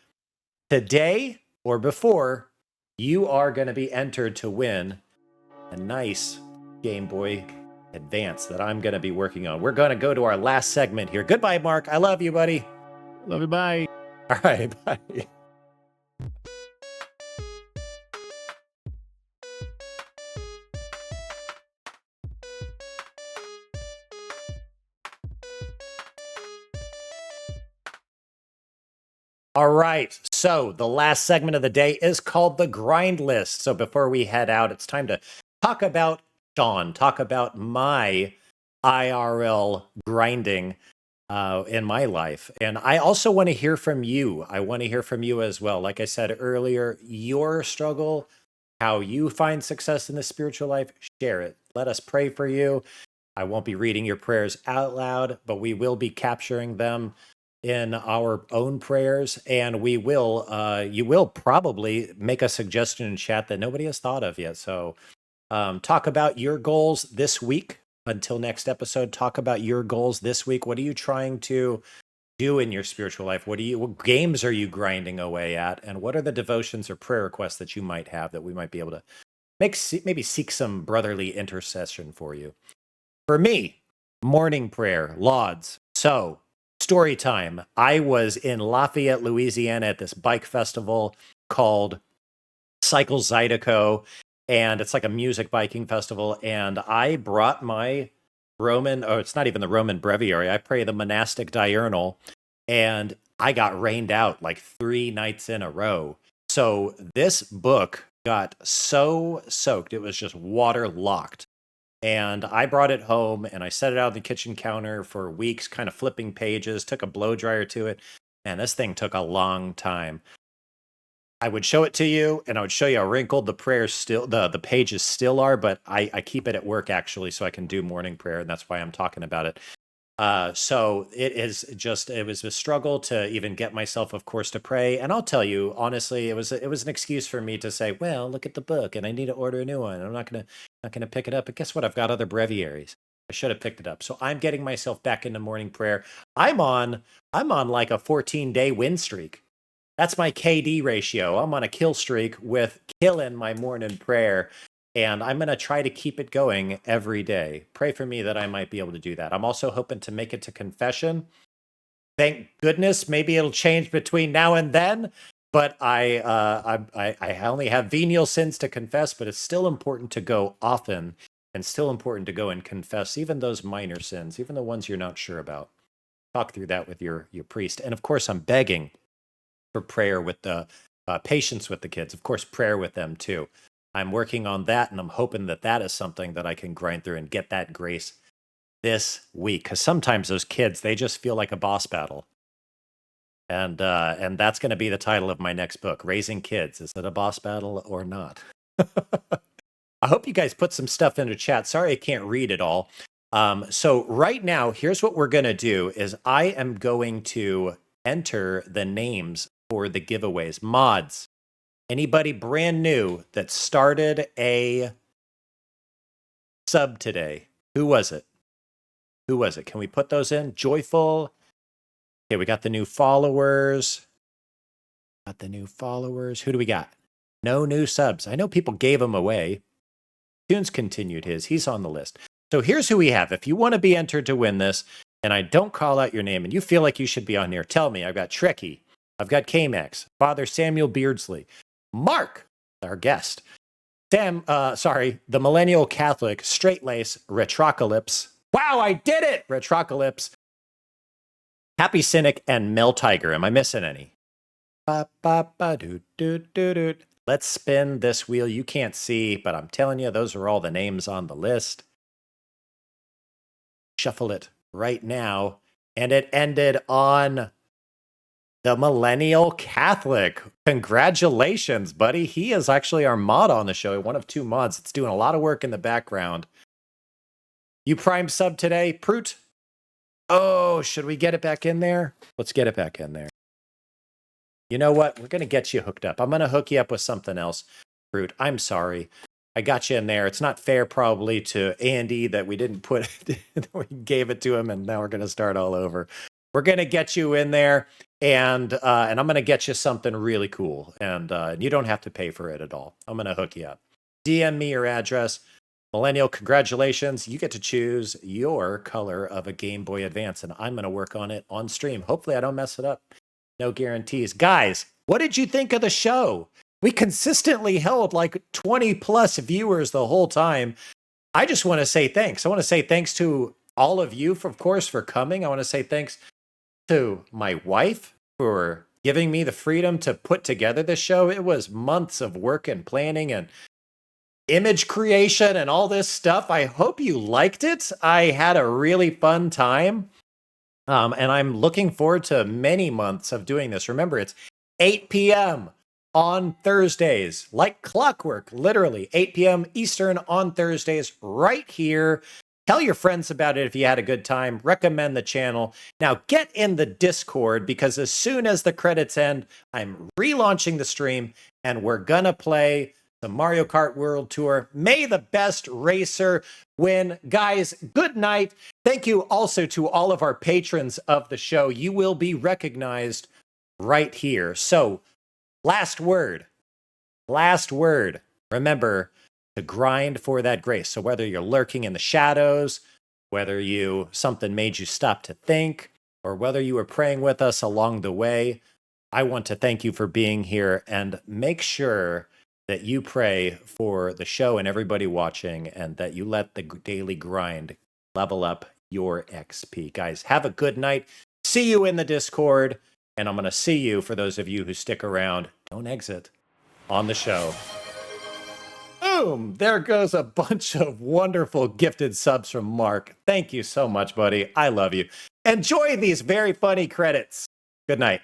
today or before, you are going to be entered to win a nice Game Boy Advance that I'm going to be working on. We're going to go to our last segment here. Goodbye, Mark. I love you, buddy. Love you. Bye. All right. Bye. All right. So the last segment of the day is called the grind list. So before we head out, it's time to talk about Shaun, talk about my IRL grinding in my life. And I also want to hear from you. I want to hear from you as well. Like I said earlier, your struggle, how you find success in the spiritual life, share it. Let us pray for you. I won't be reading your prayers out loud, but we will be capturing them in our own prayers, and we will you will probably make a suggestion in chat that nobody has thought of yet. So talk about your goals this week. Until next episode, talk about your goals this week. What are you trying to do in your spiritual life? What games are you grinding away at? And what are the devotions or prayer requests that you might have that we might be able to maybe seek some brotherly intercession for you? For me, morning prayer, lauds. So, story time. I was in Lafayette, Louisiana at this bike festival called Cycle Zydeco, and it's like a music biking festival. And I brought my it's not even the Roman breviary. I pray the monastic diurnal, and I got rained out like 3 nights in a row. So this book got so soaked, it was just waterlocked. And I brought it home and I set it out on the kitchen counter for weeks, kind of flipping pages, took a blow dryer to it. Man, this thing took a long time. I would show it to you and I would show you how wrinkled the prayers still, the pages still are, but I keep it at work actually so I can do morning prayer, and that's why I'm talking about it. So it was a struggle to even get myself, of course, to pray. And I'll tell you, honestly, it was an excuse for me to say, well, look at the book and I need to order a new one. I'm not going to pick it up. But guess what? I've got other breviaries. I should have picked it up. So I'm getting myself back into morning prayer. I'm on like a 14-day win streak. That's my KD ratio. I'm on a kill streak with killing my morning prayer. And I'm going to try to keep it going every day. Pray for me that I might be able to do that. I'm also hoping to make it to confession. Thank goodness. Maybe it'll change between now and then. But I only have venial sins to confess, but it's still important to go often and still important to go and confess even those minor sins, even the ones you're not sure about. Talk through that with your priest. And of course, I'm begging for prayer with the patience with the kids. Of course, prayer with them too. I'm working on that, and I'm hoping that is something that I can grind through and get that grace this week. Because sometimes those kids, they just feel like a boss battle. And that's going to be the title of my next book, Raising Kids. Is it a boss battle or not? I hope you guys put some stuff into chat. Sorry I can't read it all. So right now, here's what we're going to do is I am going to enter the names for the giveaways. Mods. Anybody brand new that started a sub today? Who was it? Can we put those in? Joyful. Okay, we got the new followers. Who do we got? No new subs. I know people gave them away. Tunes continued his. He's on the list. So here's who we have. If you want to be entered to win this, and I don't call out your name, and you feel like you should be on here, tell me. I've got Trekkie. I've got K-Max. Father Samuel Beardsley. Mark, our guest. The Millennial Catholic, Straight Lace, Retrocalypse. Wow, I did it! Retrocalypse. Happy Cynic, and Mel Tiger. Am I missing any? Let's spin this wheel. You can't see, but I'm telling you, those are all the names on the list. Shuffle it right now. And it ended on the Millennial Catholic. Congratulations, buddy. He is actually our mod on the show. One of 2 mods. It's doing a lot of work in the background. You prime sub today, Proot? Oh, should we get it back in there? Let's get it back in there. You know what? We're going to get you hooked up. I'm going to hook you up with something else, Proot. I'm sorry. I got you in there. It's not fair probably to Andy that we didn't put it, we gave it to him, and now we're going to start all over. We're going to get you in there, and I'm going to get you something really cool, and you don't have to pay for it at all. I'm going to hook you up. DM me your address. Millennial, congratulations. You get to choose your color of a Game Boy Advance, and I'm going to work on it on stream. Hopefully I don't mess it up. No guarantees. Guys, what did you think of the show? We consistently held like 20 plus viewers the whole time. I just want to say thanks. I want to say thanks to all of you, of course, for coming. I want to say thanks to my wife for giving me the freedom to put together this show. It was months of work and planning and image creation and all this stuff. I hope you liked it. I had a really fun time. And I'm looking forward to many months of doing this. Remember, it's 8 p.m. on Thursdays, like clockwork, literally 8 p.m. Eastern on Thursdays, right here. Tell your friends about it if you had a good time. Recommend the channel. Now get in the Discord, because as soon as the credits end, I'm relaunching the stream and we're gonna play the Mario Kart World Tour. May the best racer win. Guys, good night. Thank you also to all of our patrons of the show. You will be recognized right here. So, last word. Last word. Remember to grind for that grace. So whether you're lurking in the shadows, whether something made you stop to think, or whether you were praying with us along the way, I want to thank you for being here, and make sure that you pray for the show and everybody watching, and that you let the daily grind level up your XP. Guys, have a good night. See you in the Discord, and I'm going to see you, for those of you who stick around, don't exit, on the show. Boom! There goes a bunch of wonderful gifted subs from Mark. Thank you so much, buddy. I love you. Enjoy these very funny credits. Good night.